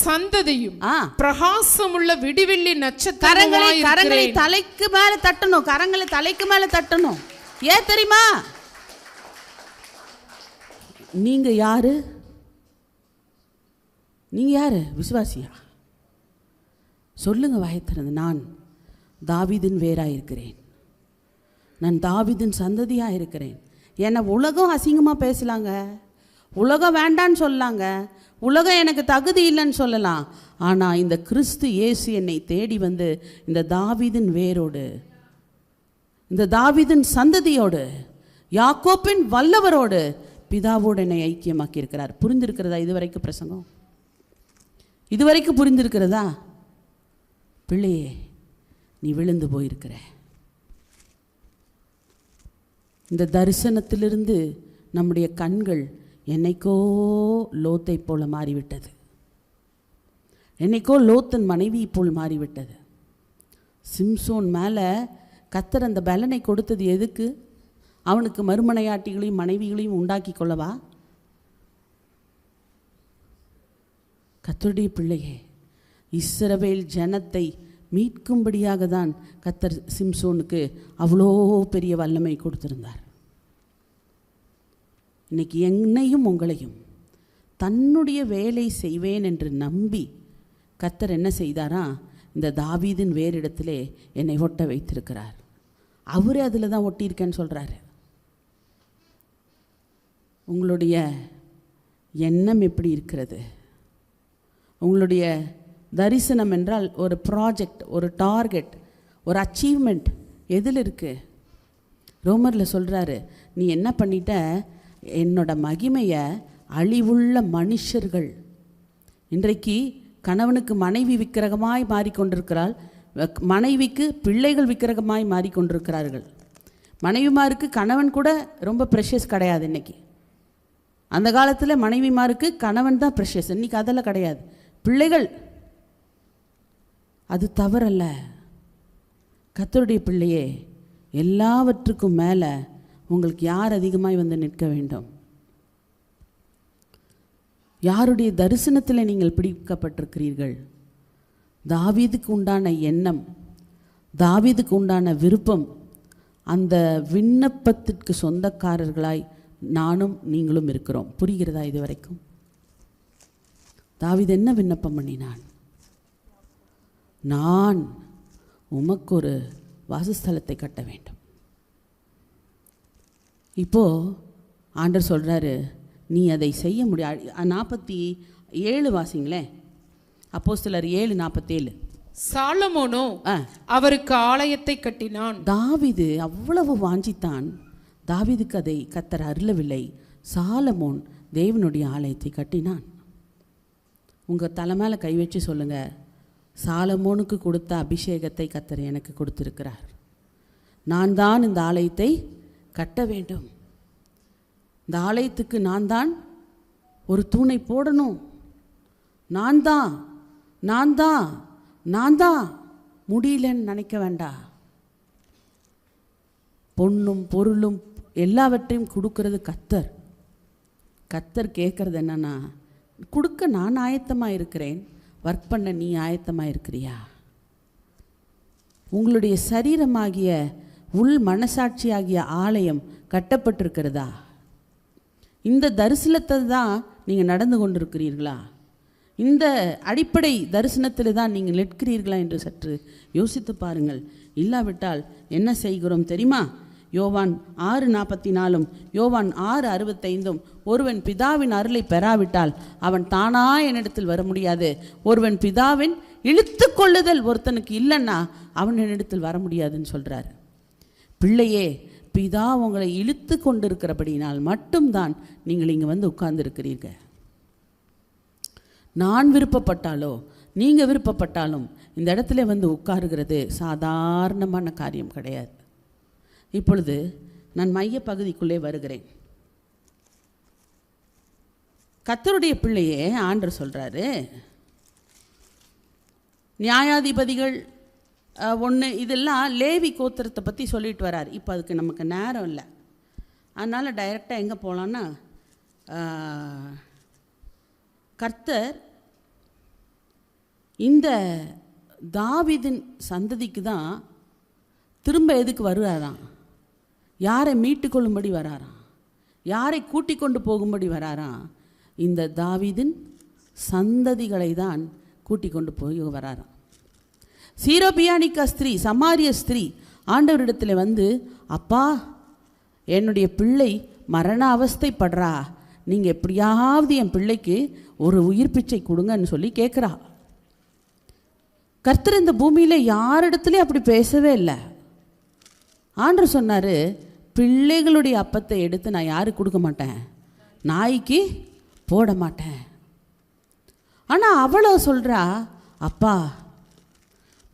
சந்ததியும் பிரகாசமுள்ள விடிவெள்ளி நட்சத்திரமாய் இருக்கிறேன். கரங்களை தலைக்கு மேல தட்டணும். கரங்களை தலைக்கு மேல தட்டணும். ஏன் தெரியுமா? நீங்க யாரு? நீங்க யாரு? விசுவாசியா? சொல்லுங்க வாயத்திறந்து. நான் தாவீதின் வேராயிருக்கிறேன். நான் தாவீதின் சந்ததியாக இருக்கிறேன். என்னை உலகம் அசிங்கமாக பேசலாங்க, உலகம் வேண்டான்னு சொல்லலாங்க, உலகம் எனக்கு தகுதி இல்லைன்னு சொல்லலாம். ஆனால் இந்த கிறிஸ்து இயேசு என்னை தேடி வந்து இந்த தாவீதின் வேரோடு, இந்த தாவீதின் சந்ததியோடு, யாக்கோப்பின் வல்லவரோடு, பிதாவோடு என்னை ஐக்கியமாக்கி இருக்கிறார். புரிந்திருக்கிறதா இதுவரைக்கும் பிரசங்கம்? இதுவரைக்கும் புரிந்திருக்கிறதா? பிள்ளையே, நீ விழுந்து போயிருக்கிற. இந்த தரிசனத்திலிருந்து நம்முடைய கண்கள் என்னைக்கோ லோத்தை போல மாறிவிட்டது. என்னைக்கோ லோத்தன் மனைவி போல் மாறிவிட்டது. சிம்சோன் மேலே கர்த்தர் அந்த பலனை கொடுத்தது எதுக்கு? அவனுக்கு மறுமனையாட்டிகளையும் மனைவிகளையும் உண்டாக்கி கொள்ளவா? கர்த்தருடைய பிள்ளையே, இஸ்ரவேல் ஜனத்தை மீட்கும்படியாக தான் கர்த்தர் சிம்சோனுக்கு அவ்வளோ பெரிய வல்லமை கொடுத்திருந்தார். இன்னைக்கு என்னையும் உங்களையும் தன்னுடைய வேலை செய்வேன் என்று நம்பி கர்த்தர் என்ன செய்தாரா? இந்த தாவீதின் வேறிடத்திலே என்னை ஒட்ட வைத்திருக்கிறார். அவரே அதில் தான் ஒட்டியிருக்கேன்னு சொல்கிறாரு. உங்களுடைய எண்ணம் எப்படி இருக்கிறது? உங்களுடைய தரிசனம் என்றால் ஒரு ப்ராஜெக்ட், ஒரு டார்கெட், ஒரு அச்சீவ்மெண்ட் எதில் இருக்குது? ரோமரில் சொல்கிறாரு, நீ என்ன பண்ணிட்ட? என்னோட மகிமையை அழிவுள்ள மனுஷர்கள், இன்றைக்கு கணவனுக்கு மனைவி விக்கிரகமாய் மாறிக்கொண்டிருக்கிறாள், மனைவிக்கு பிள்ளைகள் விக்கிரகமாய் மாறிக்கொண்டிருக்கிறார்கள். மனைவிமாருக்கு கணவன் கூட ரொம்ப ப்ரெஷஸ் கிடையாது. இன்றைக்கி அந்த காலத்தில் மனைவிமாருக்கு கணவன் தான் ப்ரெஷஸ், இன்றைக்கி அதெல்லாம் கிடையாது. பிள்ளைகள் அது தவறல்ல. கர்த்தருடைய பிள்ளையே, எல்லாவற்றுக்கும் மேலே உங்களுக்கு யார் அதிகமாய் வந்து நிற்க வேண்டும்? யாருடைய தரிசனத்தில் நீங்கள் பிடிக்கப்பட்டிருக்கிறீர்கள்? தாவீதுக்கு உண்டான எண்ணம், தாவீதுக்கு உண்டான விருப்பம், அந்த விண்ணப்பத்திற்கு சொந்தக்காரர்களாய் நானும் நீங்களும் இருக்கிறோம். புரிகிறதா இது வரைக்கும்? தாவீது என்ன விண்ணப்பம் பண்ணினான்? நான் உமக்கு ஒரு வாசஸ்தலத்தை கட்ட வேண்டும். இப்போது ஆண்டவர் சொல்கிறாரு, நீ அதை செய்ய முடியாது. 47 வாசிங்களேன். அப்போஸ்தலர் 7:47. சாலமோனோ அவருக்கு ஆலயத்தை கட்டினான். தாவீது அவ்வளவு வாஞ்சித்தான். தாவீதுக்கு அதை கர்த்தர் அருளவில்லை. சாலமோன் தேவனுடைய ஆலயத்தை கட்டினான். உங்கள் தலை மேலே கை வச்சு சொல்லுங்கள், சாலமோனுக்கு கொடுத்த அபிஷேகத்தை கர்த்தர் எனக்கு கொடுத்திருக்கிறார். நான் தான் இந்த ஆலயத்தை கட்ட வேண்டும். இந்த ஆலயத்துக்கு நான் தான் ஒரு தூணை போடணும். நான் தான் முடியலன்னு நினைக்க வேண்டாம். பொன்னும் பொருளும் எல்லாவற்றையும் கொடுக்கறது கர்த்தர். கர்த்தர் கேட்குறது என்னன்னா, கொடுக்க நான் ஆயத்தமாக இருக்கிறேன், ஒர்க் பண்ண நீ ஆயத்தமாக இருக்கிறியா? உங்களுடைய சரீரமாகிய உள் மனசாட்சியாகிய ஆலயம் கட்டப்பட்டிருக்கிறதா? இந்த தரிசனத்தை தான் நீங்கள் நடந்து கொண்டிருக்கிறீர்களா? இந்த அடிப்படை தரிசனத்தில் தான் நீங்கள் நிற்கிறீர்களா என்று சற்று யோசித்து பாருங்கள். இல்லாவிட்டால் என்ன செய்கிறோம் தெரியுமா? யோவான் 6:44 யோவான் 6:65 ஒருவன் பிதாவின் அருளை பெறாவிட்டால் அவன் தானா என்னிடத்தில் வர முடியாது. ஒருவன் பிதாவின் இழுத்து கொள்ளுதல் ஒருத்தனுக்கு இல்லைன்னா அவன் என்னிடத்தில் வர முடியாதுன்னு சொல்கிறார். பிள்ளையே, பிதா உங்களை இழுத்து கொண்டிருக்கிறபடினால் மட்டும்தான் நீங்கள் இங்கே வந்து உட்கார்ந்துருக்கிறீர்கள். நான் விருப்பப்பட்டாலோ நீங்கள் விருப்பப்பட்டாலும் இந்த இடத்துல வந்து உட்காருகிறது சாதாரணமான காரியம் கிடையாது. இப்பொழுது நான் மைய பகுதிக்குள்ளே வருகிறேன். கர்த்தருடைய பிள்ளையே, ஆண்டவர் சொல்கிறாரு, நியாயாதிபதிகள் 1 இதெல்லாம் லேவி கோத்திரத்தை பற்றி சொல்லிட்டு வரார். இப்போ அதுக்கு நமக்கு நேரம் இல்லை. அதனால் டைரெக்டாக எங்கே போகலான்னா, கர்த்தர் இந்த தாவீதின் சந்ததிக்கு தான் திரும்ப எதுக்கு வருவாராம்? யாரை மீட்டு கொள்ளும்படி வராராம்? யாரை கூட்டிக் கொண்டு போகும்படி வராராம்? இந்த தாவீதின் சந்ததிகளை தான் கூட்டிக் கொண்டு போய் வராராம். சீரோபியானிக்கா ஸ்திரீ, சமாரிய ஸ்திரீ ஆண்டவரிடத்தில் வந்து, அப்பா என்னுடைய பிள்ளை மரண அவஸ்தைப்படுறா, நீங்கள் எப்படியாவது என் பிள்ளைக்கு ஒரு உயிர் பிச்சை கொடுங்கன்னு சொல்லி கேட்குறா. கர்த்தர் இந்த பூமியில் யாரிடத்துலையும் அப்படி பேசவே இல்லை. ஆண்டவர் சொன்னார், பிள்ளைகளுடைய அப்பத்தை எடுத்து நான் யாருக்கு கொடுக்க மாட்டேன், நாய்க்கு போட மாட்டேன். ஆனால் அவ்வளோ சொல்கிறா, அப்பா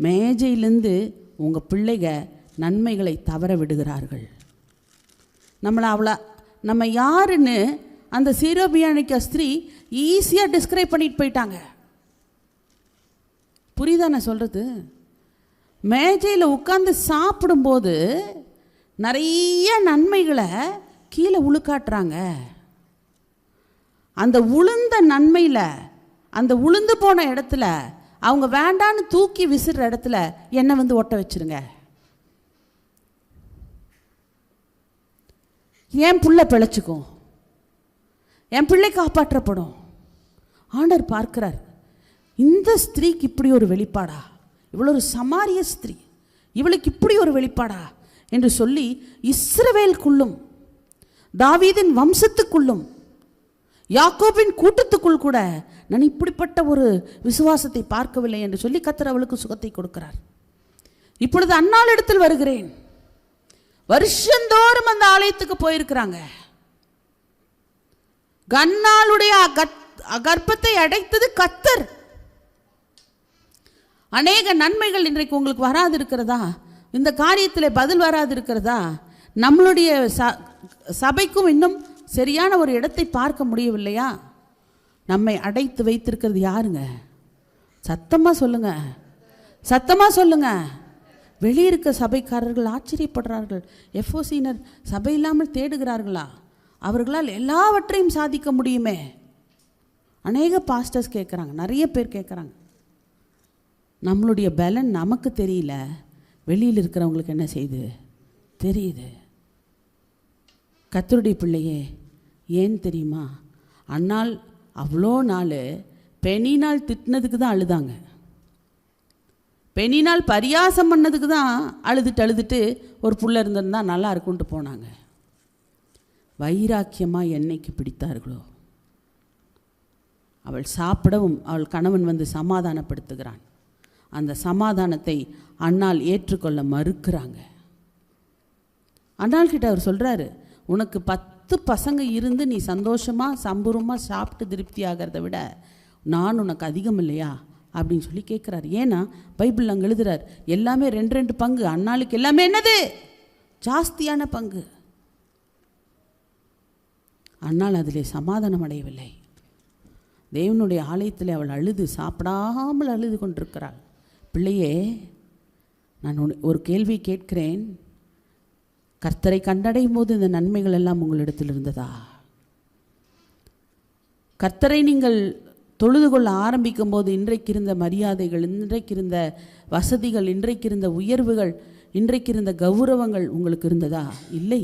மேஜையிலேருந்து உங்கள் பிள்ளைங்க நன்மைகளை தவற விடுகிறார்கள். நம்ம யாருன்னு அந்த சீரோபியானிக்க ஸ்திரீ ஈஸியாக டிஸ்கிரைப் பண்ணிட்டு போயிட்டாங்க. புரியுதா நான் சொல்கிறது? மேஜையில் உட்காந்து சாப்பிடும்போது நிறைய நன்மைகளை கீழே உழுக்காட்டுறாங்க. அந்த உளுந்த நன்மையில், அந்த உளுந்து போன இடத்துல, அவங்க வேண்டான்னு தூக்கி விசிற இடத்துல என்னை வந்து ஒட்ட வச்சிருங்க. என் பிள்ளை பிழைச்சிக்கும், என் பிள்ளை காப்பாற்றப்படும். ஆண்டவர் பார்க்கிறார், இந்த ஸ்திரீக்கு இப்படி ஒரு வெளிப்பாடா, இவ்வளோ ஒரு சமாரிய ஸ்திரீ, இவளுக்கு இப்படி ஒரு வெளிப்பாடா என்று சொல்லி இஸ்ரவேலுக்குள்ளும் தாவீதின் வம்சத்துக்குள்ளும் யாக்கோபின் கூட்டத்துக்குள் கூட நான் இப்படிப்பட்ட ஒரு விசுவாசத்தை பார்க்கவில்லை என்று சொல்லி கர்த்தர் அவளுக்கு சுகத்தை கொடுக்கிறார். இப்பொழுது அன்னாள் இடத்தில் வருகிறேன். வருஷந்தோறும் அந்த ஆலயத்துக்கு போயிருக்கிறாங்க. கன்னாளுடைய கர்ப்பத்தை அடைத்தது கர்த்தர். அநேக நன்மைகள் இன்றைக்கு உங்களுக்கு வராது இருக்கிறதா? இந்த காரியத்தில் பதில் வராது இருக்கிறதா? நம்மளுடைய சபைக்கும் இன்னும் சரியான ஒரு இடத்தை பார்க்க முடியவில்லையா? நம்மை அடைத்து வைத்திருக்கிறது யாருங்க? சத்தமாக சொல்லுங்க, சத்தமாக சொல்லுங்க. வெளியிருக்க சபைக்காரர்கள் ஆச்சரியப்படுறார்கள். எஃப்ஓசியினர் சபை இல்லாமல் தேடுகிறார்களா? அவர்களால் எல்லாவற்றையும் சாதிக்க முடியுமே. அநேக பாஸ்டர்ஸ் கேட்குறாங்க, நிறைய பேர் கேட்குறாங்க. நம்மளுடைய பலன் நமக்கு தெரியல, வெளியில் இருக்கிறவங்களுக்கு என்ன செய்யுது தெரியுது. கர்த்தருடைய பிள்ளையே, ஏன் தெரியுமா? அன்னாள் அவ்வளோ நாள் பெனினால் திட்டினதுக்கு தான் அழுதாங்க. பெனினால் பரியாசம் பண்ணதுக்கு தான் அழுதுட்டு ஒரு புள்ள இருந்திருந்தா நல்லா இருக்குன்ட்டு போனாங்க. வைராக்கியமாக என்னைக்கு பிடித்தார்களோ, அவள் சாப்பிடவும் அவள் கணவன் வந்து சமாதானப்படுத்துகிறான். அந்த சமாதானத்தை அன்னாள் ஏற்றுக்கொள்ள மறுக்கிறாங்க. அன்னாள் கிட்ட அவர் சொல்கிறாரு, உனக்கு 10 பசங்க இருந்து நீ சந்தோஷமாக சம்பூர்ணமாக சாப்பிட்டு திருப்தி ஆகிறத விட நான் உனக்கு அதிகம் இல்லையா அப்படின்னு சொல்லி கேட்குறாரு. ஏன்னா பைபிள் அங்கே எழுதுறார், எல்லாமே 2 பங்கு. அன்னாளுக்கு எல்லாமே என்னது? ஜாஸ்தியான பங்கு. அன்னாள் அதிலே சமாதானம் அடையவில்லை. தேவனுடைய ஆலயத்தில் அவள் அழுது சாப்பிடாமல் அழுது கொண்டிருக்கிறாள். பிள்ளையே, நான் ஒரு கேள்வி கேட்கிறேன். கர்த்தரை கண்டடையும் போது இந்த நன்மைகள் எல்லாம் உங்களிடத்தில் இருந்ததா? கர்த்தரை நீங்கள் தொழுது கொள்ள ஆரம்பிக்கும் போது இன்றைக்கு இருந்த மரியாதைகள், இன்றைக்கு இருந்த வசதிகள், இன்றைக்கு இருந்த உயர்வுகள், இன்றைக்கு இருந்த கௌரவங்கள் உங்களுக்கு இருந்ததா? இல்லை.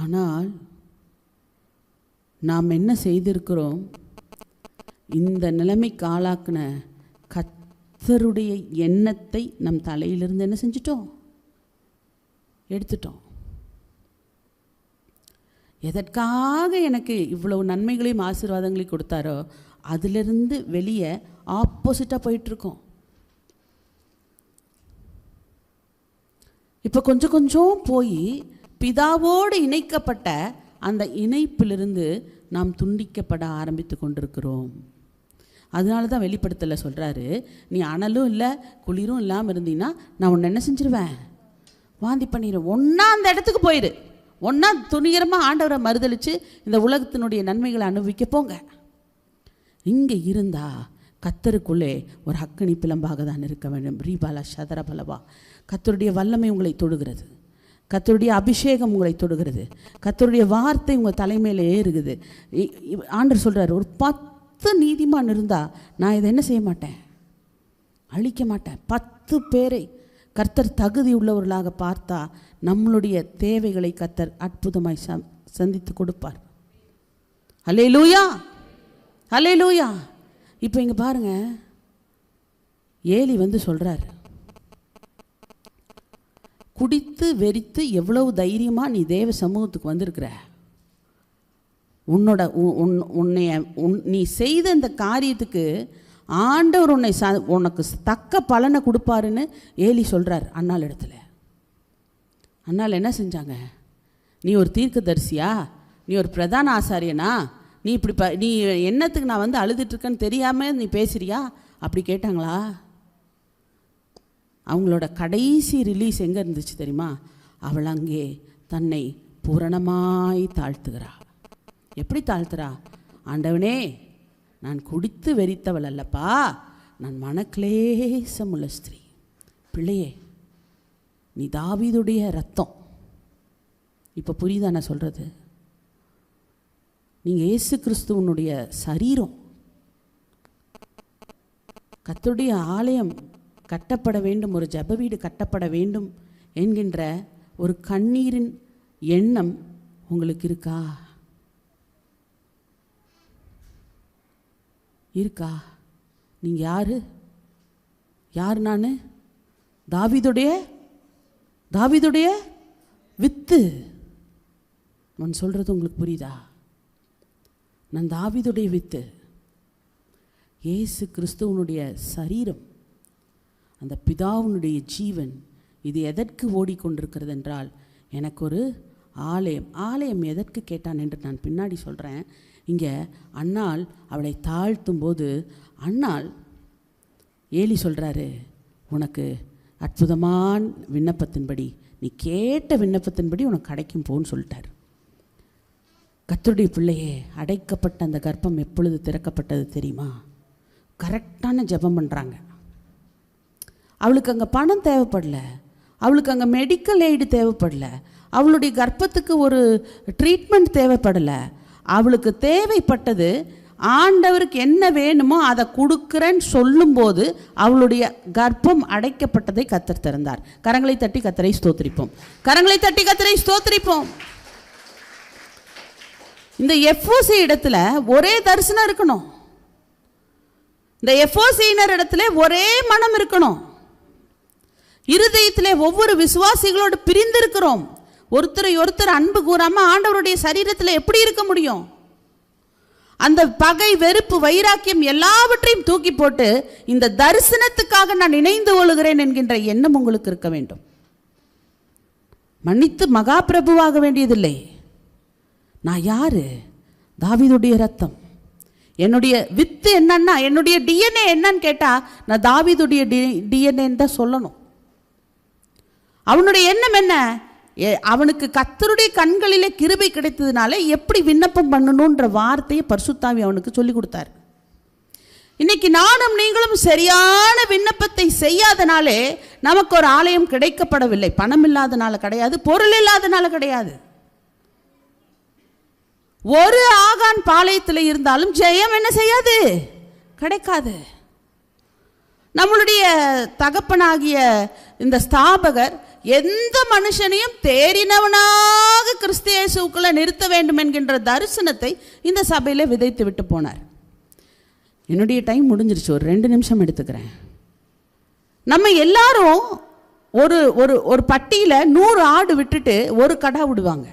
ஆனால் நாம் என்ன செய்திருக்கிறோம்? இந்த நிலைமைக்கு ஆளாக்குன கர்த்தருடைய எண்ணத்தை நம் தலையிலிருந்து என்ன செஞ்சிட்டோம்? எடுத்துட்டோம். எதற்காக எனக்கு இவ்வளவு நன்மைகளையும் ஆசீர்வாதங்களையும் கொடுத்தாரோ அதிலிருந்து வெளியே ஆப்போசிட்டாக போயிட்டுருக்கோம். இப்போ கொஞ்சம் கொஞ்சம் போய் பிதாவோடு இணைக்கப்பட்ட அந்த இணைப்பிலிருந்து நாம் துண்டிக்கப்பட ஆரம்பித்து கொண்டிருக்கிறோம். அதனால தான் வெளிப்படுத்தல சொல்கிறாரு, நீ அனலும் இல்லை குளிரும் இல்லாமல் இருந்தீங்கன்னா நான் உன்னை என்ன செஞ்சிருவேன்? வாந்தி பண்ணிடுவேன். ஒன்றா அந்த இடத்துக்கு போயிரு, ஒன்றா துணிகரமாக ஆண்டவரை மறுதளித்து இந்த உலகத்தினுடைய நன்மைகளை அனுபவிக்க போங்க. இங்கே இருந்தால் கர்த்தருக்குள்ளே ஒரு அக்கினி பிளம்பாக தான் இருக்க வேண்டும். ரீபாலா சதரபலவா. கர்த்தருடைய வல்லமை உங்களை தொடுகிறது, கர்த்தருடைய அபிஷேகம் உங்களை தொடுகிறது, கர்த்தருடைய வார்த்தை உங்கள் தலைமையில் ஏறுகுது. ஆண்டவர் சொல்கிறார், ஒரு 10 நீதிமான் இருந்தால் நான் இதை என்ன செய்ய மாட்டேன்? அழிக்க மாட்டேன். 10 பேரை கர்த்தர் தகுதி உள்ளவர்களாக பார்த்தா நம்மளுடைய தேவைகளை கர்த்தர் அற்புதமாய் சந்தித்து கொடுப்பார். அல்லேலூயா, அல்லேலூயா. இப்போ இங்கே பாருங்க, ஏலி வந்து சொல்கிறார், குடித்து வெறித்து எவ்வளவு தைரியமாக நீ தேவ சமூகத்துக்கு வந்திருக்கிற, நீ செய்த இந்த காரியத்துக்கு ஆண்டவர் உனக்கு தக்க பலனை கொடுப்பாருன்னு ஏலி சொல்கிறார் அன்னாள் இடத்துல. அன்னாள் என்ன செஞ்சாங்க? நீ ஒரு தீர்க்கதரிசியா? நீ ஒரு பிரதான ஆசாரியனா? நீ இப்படி நீ என்னத்துக்கு நான் வந்து அழுதுட்டுருக்கேன்னு தெரியாமல் நீ பேசுறியா? அப்படி கேட்டாங்களா? அவங்களோட கடைசி ரிலீஸ் எங்கே இருந்துச்சு தெரியுமா? அவள் அங்கே தன்னை பூரணமாய் தாழ்த்துகிறா. எப்படி தாழ்த்துறா? ஆண்டவனே, நான் குடித்து வெறித்தவள் அல்லப்பா, நான் மனக்லேசமுள்ள ஸ்திரீ. பிள்ளையே, நீ தாவீதுடைய ரத்தம். இப்போ புரியுதா நான் சொல்கிறது? நீங்கள் இயேசு கிறிஸ்துவனுடைய சரீரம். கர்த்தருடைய ஆலயம் கட்டப்பட வேண்டும், ஒரு ஜெப வீடு கட்டப்பட வேண்டும் என்கின்ற ஒரு கண்ணீரின் எண்ணம் உங்களுக்கு இருக்கா? இருக்கா? நீங்கள் யார்? நான் தாவீதுடைய வித்து. நான் சொல்கிறது உங்களுக்கு புரியுதா? நான் தாவீதுடைய வித்து, இயேசு கிறிஸ்துவனுடைய சரீரம், அந்த பிதாவினுடைய ஜீவன். இது எதற்கு ஓடிக்கொண்டிருக்கிறது என்றால், எனக்கு ஒரு ஆலயம் எதற்கு கேட்டான் என்று நான் பின்னாடி சொல்கிறேன். இங்கே அன்னாள் அவளை தாழ்த்தும் போது அன்னாள் ஏலி சொல்கிறாரு, உனக்கு அற்புதமான விண்ணப்பத்தின்படி, நீ கேட்ட விண்ணப்பத்தின்படி உனக்கு கிடைக்கும் போன்னு சொல்லிட்டார். கர்த்தருடைய பிள்ளையே, அடைக்கப்பட்ட அந்த கர்ப்பம் எப்பொழுது திறக்கப்பட்டது தெரியுமா? கரெக்டான ஜெபம் பண்ணுறாங்க. அவளுக்கு அங்கே பணம் தேவைப்படல, அவளுக்கு அங்கே மெடிக்கல் எய்டு தேவைப்படல, அவளுடைய கர்ப்பத்துக்கு ஒரு ட்ரீட்மெண்ட் தேவைப்படலை. அவளுக்கு தேவைப்பட்டது ஆண்டவருக்கு என்ன வேணுமோ அதை கொடுக்குறேன்னு சொல்லும்போது அவளுடைய கர்ப்பம் அடைக்கப்பட்டதை கர்த்தர் திறந்தார். கரங்களை தட்டி கர்த்தரை ஸ்தோத்திரிப்போம். கரங்களை தட்டி கர்த்தரை ஸ்தோத்திரிப்போம். இந்த எஃப்ஓசி இடத்துல ஒரே தரிசனம் இருக்கணும். இந்த எஃப்ஓசியினர் இடத்துல ஒரே மனம் இருக்கணும். இருதயத்திலே ஒவ்வொரு விசுவாசிகளோடு பிரிந்திருக்கிறோம். ஒருத்தர் அன்பு கூறாம ஆண்டவருடைய சரீரத்தில் எப்படி இருக்க முடியும்? அந்த பகை, வெறுப்பு, வைராக்கியம் எல்லாவற்றையும் தூக்கி போட்டு இந்த தரிசனத்துக்காக நான் இணைந்து கொள்கிறேன் என்கின்ற எண்ணம் உங்களுக்கு இருக்க வேண்டும். மன்னித்து மகா பிரபுவாக வேண்டியதில்லை. நான் யாரு? தாவீதுடைய ரத்தம். என்னுடைய வித்து என்னன்னா, என்னுடைய டிஎன்ஏ என்னன்னு கேட்டா, நான் தாவீதுடைய டிஎன்ஏன்னு தான் சொல்லணும். அவனுடைய எண்ணம் என்ன? அவனுக்கு கர்த்தருடைய கண்களிலே கிருபை கிடைத்ததுனால எப்படி விண்ணப்பம் பண்ணணுன்ற வார்த்தையை பரிசுத்தாவி அவனுக்கு சொல்லி கொடுத்தார். இன்னைக்கு நானும் நீங்களும் சரியான விண்ணப்பத்தை செய்யாதனாலே நமக்கு ஒரு ஆலயம் கிடைக்கப்படவில்லை. பணம் இல்லாதனால கிடையாது, பொருள் இல்லாதனால கிடையாது. ஒரு ஆகான் பாளையத்தில் இருந்தாலும் ஜெயம் என்ன செய்யாது? கிடைக்காது. நம்மளுடைய தகப்பனாகிய இந்த ஸ்தாபகர் எந்த மனுஷனையும் தேறினவனாக கிறிஸ்து இயேசுவுக்குள்ள நிறுத்த வேண்டும் என்கின்ற தரிசனத்தை இந்த சபையில விதைத்து விட்டு போனார். என்னுடைய டைம் முடிஞ்சிருச்சு, ஒரு 2 நிமிஷம் எடுத்துக்கிறேன். நம்ம எல்லாரும் ஒரு ஒரு ஒரு பட்டியில் 100 ஆடு விட்டுட்டு ஒரு கடா விடுவாங்க.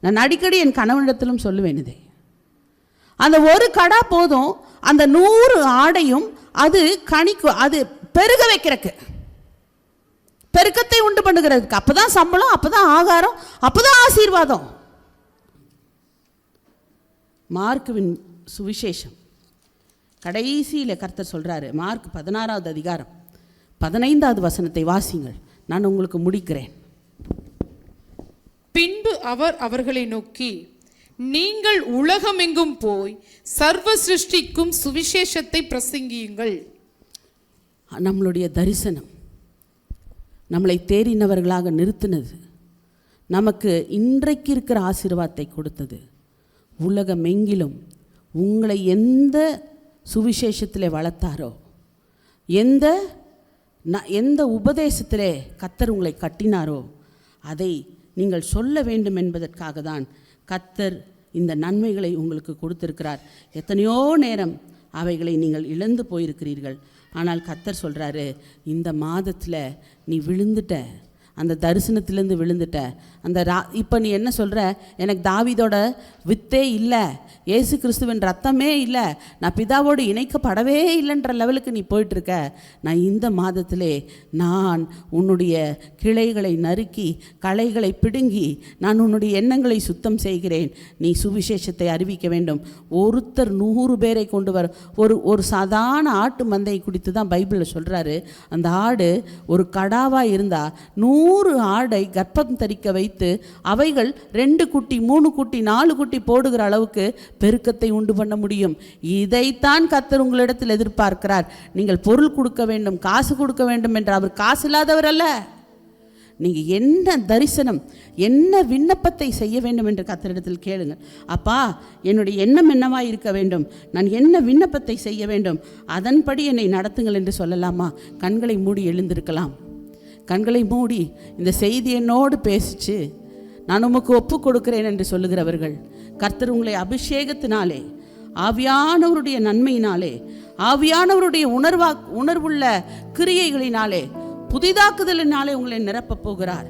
நான் அடிக்கடி என் கணவனிடத்திலும் சொல்லுவேன் இதை. அந்த ஒரு கடா போதும் அந்த 100 ஆடையும் அது கணிக்கும், அது பெருக வைக்கிறக்கு, பெருக்கத்தை உண்டு பண்ணுகிறதுக்கு. அப்பதான் சம்பளம், அப்பதான் ஆகாரம், அப்பதான் ஆசீர்வாதம். மார்க்குவின் சுவிசேஷம் கடைசியில் கர்த்தர் சொல்றாரு, மார்க் 16வது அதிகாரம் 15வது வசனத்தை வாசிங்கள், நான் உங்களுக்கு முடிக்கிறேன். பின்பு அவர் அவர்களை நோக்கி, நீங்கள் உலகமெங்கும் போய் சர்வ சிருஷ்டிக்கும் சுவிசேஷத்தை பிரசங்கியுங்கள். நம்மளுடைய தரிசனம் நம்மளை தேறினவர்களாக நிறுத்தினது, நமக்கு இன்றைக்கு இருக்கிற ஆசீர்வாதத்தை கொடுத்தது. உலகமெங்கிலும் உங்களை எந்த சுவிசேஷத்திலே வளர்த்தாரோ, எந்த உபதேசத்திலே கர்த்தர் உங்களை கட்டினாரோ அதை நீங்கள் சொல்ல வேண்டும் என்பதற்காக தான் கர்த்தர் இந்த நன்மைகளை உங்களுக்கு கொடுத்திருக்கிறார். எத்தனையோ நேரம் அவைகளை நீங்கள் இழந்து போயிருக்கிறீர்கள். ஆனால் கர்த்தர் சொல்கிறாரு, இந்த மாதத்தில் நீ விழுந்துட்ட, அந்த தரிசனத்திலேருந்து விழுந்துட்ட. இப்போ நீ என்ன சொல்கிற? எனக்கு தாவீதோட வித்தே இல்லை, இயேசு கிறிஸ்துவின் ரத்தமே இல்லை, நான் பிதாவோடு இணைக்கப்படவே இல்லைன்ற லெவலுக்கு நீ போயிட்டுருக்க. நான் இந்த மாதத்திலே நான் உன்னுடைய கிளைகளை நறுக்கி களைகளை பிடுங்கி நான் உன்னுடைய எண்ணங்களை சுத்தம் செய்கிறேன். நீ சுவிசேஷத்தை அறிவிக்க வேண்டும். ஒருத்தர் 100 பேரை கொண்டு வர, ஒரு சாதாரண ஆட்டு மந்தை குறித்து தான் பைபிளில் சொல்கிறாரு. அந்த ஆடு ஒரு கடாவாக இருந்தால் 100 ஆடை கர்ப்பம் தரிக்க வைத்து வைத்து அவைகள் 2 குட்டி 3 குட்டி 4 குட்டி போடுகிற அளவுக்கு பெருக்கத்தை உண்டு பண்ண முடியும். இதைத்தான் கர்த்தர் உங்களிடத்தில் எதிர்பார்க்கிறார். நீங்கள் பொருள் கொடுக்க வேண்டும், காசு கொடுக்க வேண்டும் என்று. அவர் காசு இல்லாதவர் அல்ல. நீங்கள் என்ன தரிசனம், என்ன விண்ணப்பத்தை செய்ய வேண்டும் என்று கர்த்தரிடத்தில் கேளுங்கள். அப்பா, என்னுடைய எண்ணம் என்னவாக இருக்க வேண்டும், நான் என்ன விண்ணப்பத்தை செய்ய வேண்டும், அதன்படி என்னை நடத்துங்கள் என்று சொல்லலாமா? கண்களை மூடி எழுந்திருக்கலாம். கண்களை மூடி இந்த செய்தி என்னோடு பேசிச்சு நான் உமக்கு ஒப்பு கொடுக்கிறேன் என்று சொல்லுகிறவர்கள், கர்த்தர் உங்களை அபிஷேகத்தினாலே, ஆவியானவருடைய நன்மையினாலே, ஆவியானவருடைய உணர்வுள்ள கிரியைகளினாலே, புதிதாக்குதலினாலே உங்களை நிரப்பப் போகிறார்.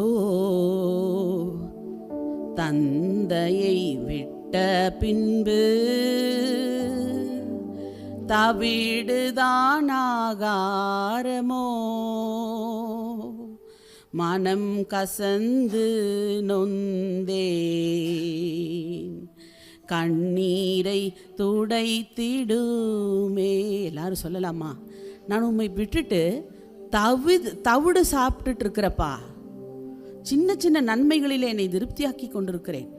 ஓ, தந்தையை விட்ட பின்பு தவிடுதான் ஆகாரமோ, மனம் கசந்து நொந்தே கண்ணீரை துடைத்திடுமே. எல்லாரும் சொல்லலாமா? நான் உண்மை விட்டுட்டு தவிடு சாப்பிட்டுட்டு இருக்கிறப்பா, சின்ன சின்ன நன்மைகளில் என்னை திருப்தியாக்கி கொண்டிருக்கிறேன்.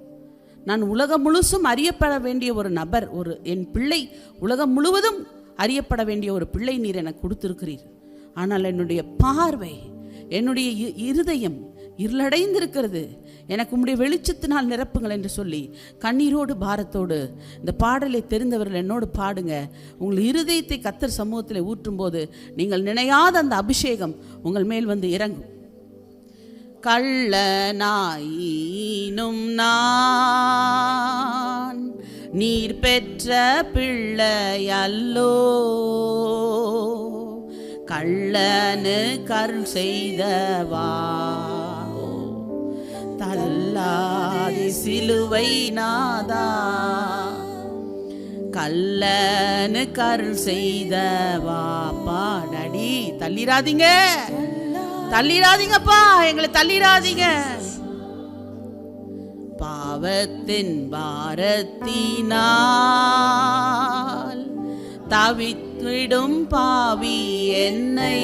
நான் உலகம் முழுசும் அறியப்பட வேண்டிய ஒரு நபர், என் பிள்ளை உலகம் முழுவதும் அறியப்பட வேண்டிய ஒரு பிள்ளை நீர் எனக்கு கொடுத்திருக்கிறீர். ஆனால் என்னுடைய பார்வை, என்னுடைய இருதயம் இருளடைந்திருக்கிறது. எனக்கு உம்முடைய வெளிச்சத்தினால் நிரப்புங்கள் என்று சொல்லி கண்ணீரோடு பாரத்தோடு இந்த பாடலை தெரிந்தவர்கள் என்னோடு பாடுங்க. உங்கள் இருதயத்தை கர்த்தர் சமூகத்தில் ஊற்றும் போது நீங்கள் நினையாத அந்த அபிஷேகம் உங்கள் மேல் வந்து இறங்கும். கள்ளனாயினும் நான் நீர் பெற்ற பிள்ளையல்லோ, கள்ளனு கருள் செய்தவா, தள்ளாதி சிலுவை நாதா, கள்ளனு கருள் செய்தவா. பாடடி, தள்ளிராதீங்க, தள்ளிராதீங்கப்பா, எங்களை தள்ளிராதீங்க. பாவத்தின் பாரத்தினால் தவித்திடும் பாவி என்னை,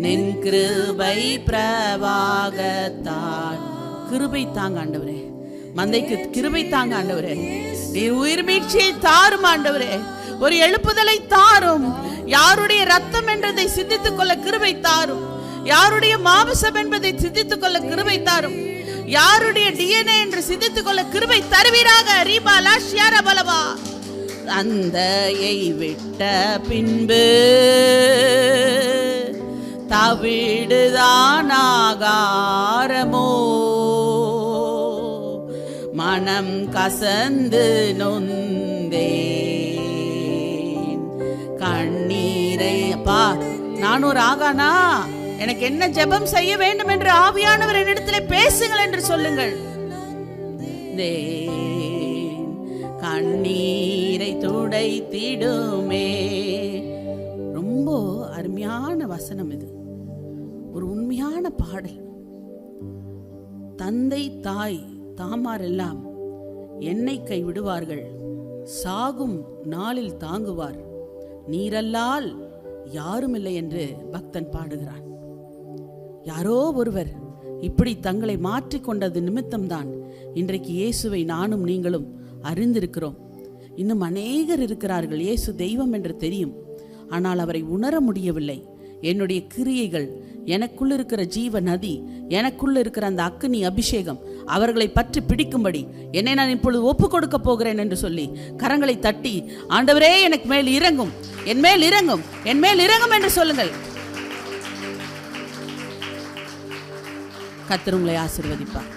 நின் கிருபை பிரவாகத்தால். கிருபை தாங்க ஆண்டவரே, மந்தைக்கு கிருபை தாங்க ஆண்டவரே. நீர் உயிர் மீட்சியை தாரும் ஆண்டவரே, ஒரு எழுப்புதலை தாரும். யாருடைய ரத்தம் என்பதை சிந்தித்துக் கொள்ள கிருபை தாரும். யாருடைய மாமிசம் என்பதை சிந்தித்துக் கொள்ள கிருபை தாரும். யாருடைய DNA என்று சிந்தித்துக் கொள்ள கிருபை தருவீராக. ரீபா லாஷியார பலவா. தந்தையை விட்ட பின்பு தவிடுதான் ஆகாரமோ, மனம் கசந்து நொந்தேன் கண்ணீரை. அப்பா, நான் ஒரு ஆகானா, எனக்கு என்ன ஜெபம் செய்ய வேண்டும் என்று ஆவியானவர் என்னிடத்தில் பேசுங்கள் என்று சொல்லுங்கள். கண்ணீரை துடைத்திடுமே. ரொம்ப அருமையான வசனம் இது, ஒரு உண்மையான பாடல். தந்தை தாய் தாமார் எல்லாம் என்னை கைவிடுவார்கள், சாகும் நாளில் தாங்குவார், நீரல்லால் யாரும் இல்லை என்று பக்தன் பாடுகிறான். யாரோ ஒருவர் இப்படி தங்களை மாற்றிக்கொண்டது நிமித்தம்தான் இன்றைக்கு இயேசுவை நானும் நீங்களும் அறிந்திருக்கிறோம். இன்னும் அநேகர் இருக்கிறார்கள், இயேசு தெய்வம் என்று தெரியும், ஆனால் அவரை உணர முடியவில்லை. என்னுடைய கிரியைகள், எனக்குள்ள இருக்கிற ஜீவ நதி, எனக்குள்ள இருக்கிற அந்த அக்கினி அபிஷேகம் அவர்களை பற்றி பிடிக்கும்படி என்னை நான் இப்பொழுது ஒப்பு கொடுக்க போகிறேன் என்று சொல்லி கரங்களை தட்டி, ஆண்டவரே எனக்கு மேல் இறங்கும், என் மேல் இறங்கும், என் மேல் இறங்கும் என்று சொல்லுங்கள். கர்த்தர் உங்களை ஆசீர்வதிப்பார்.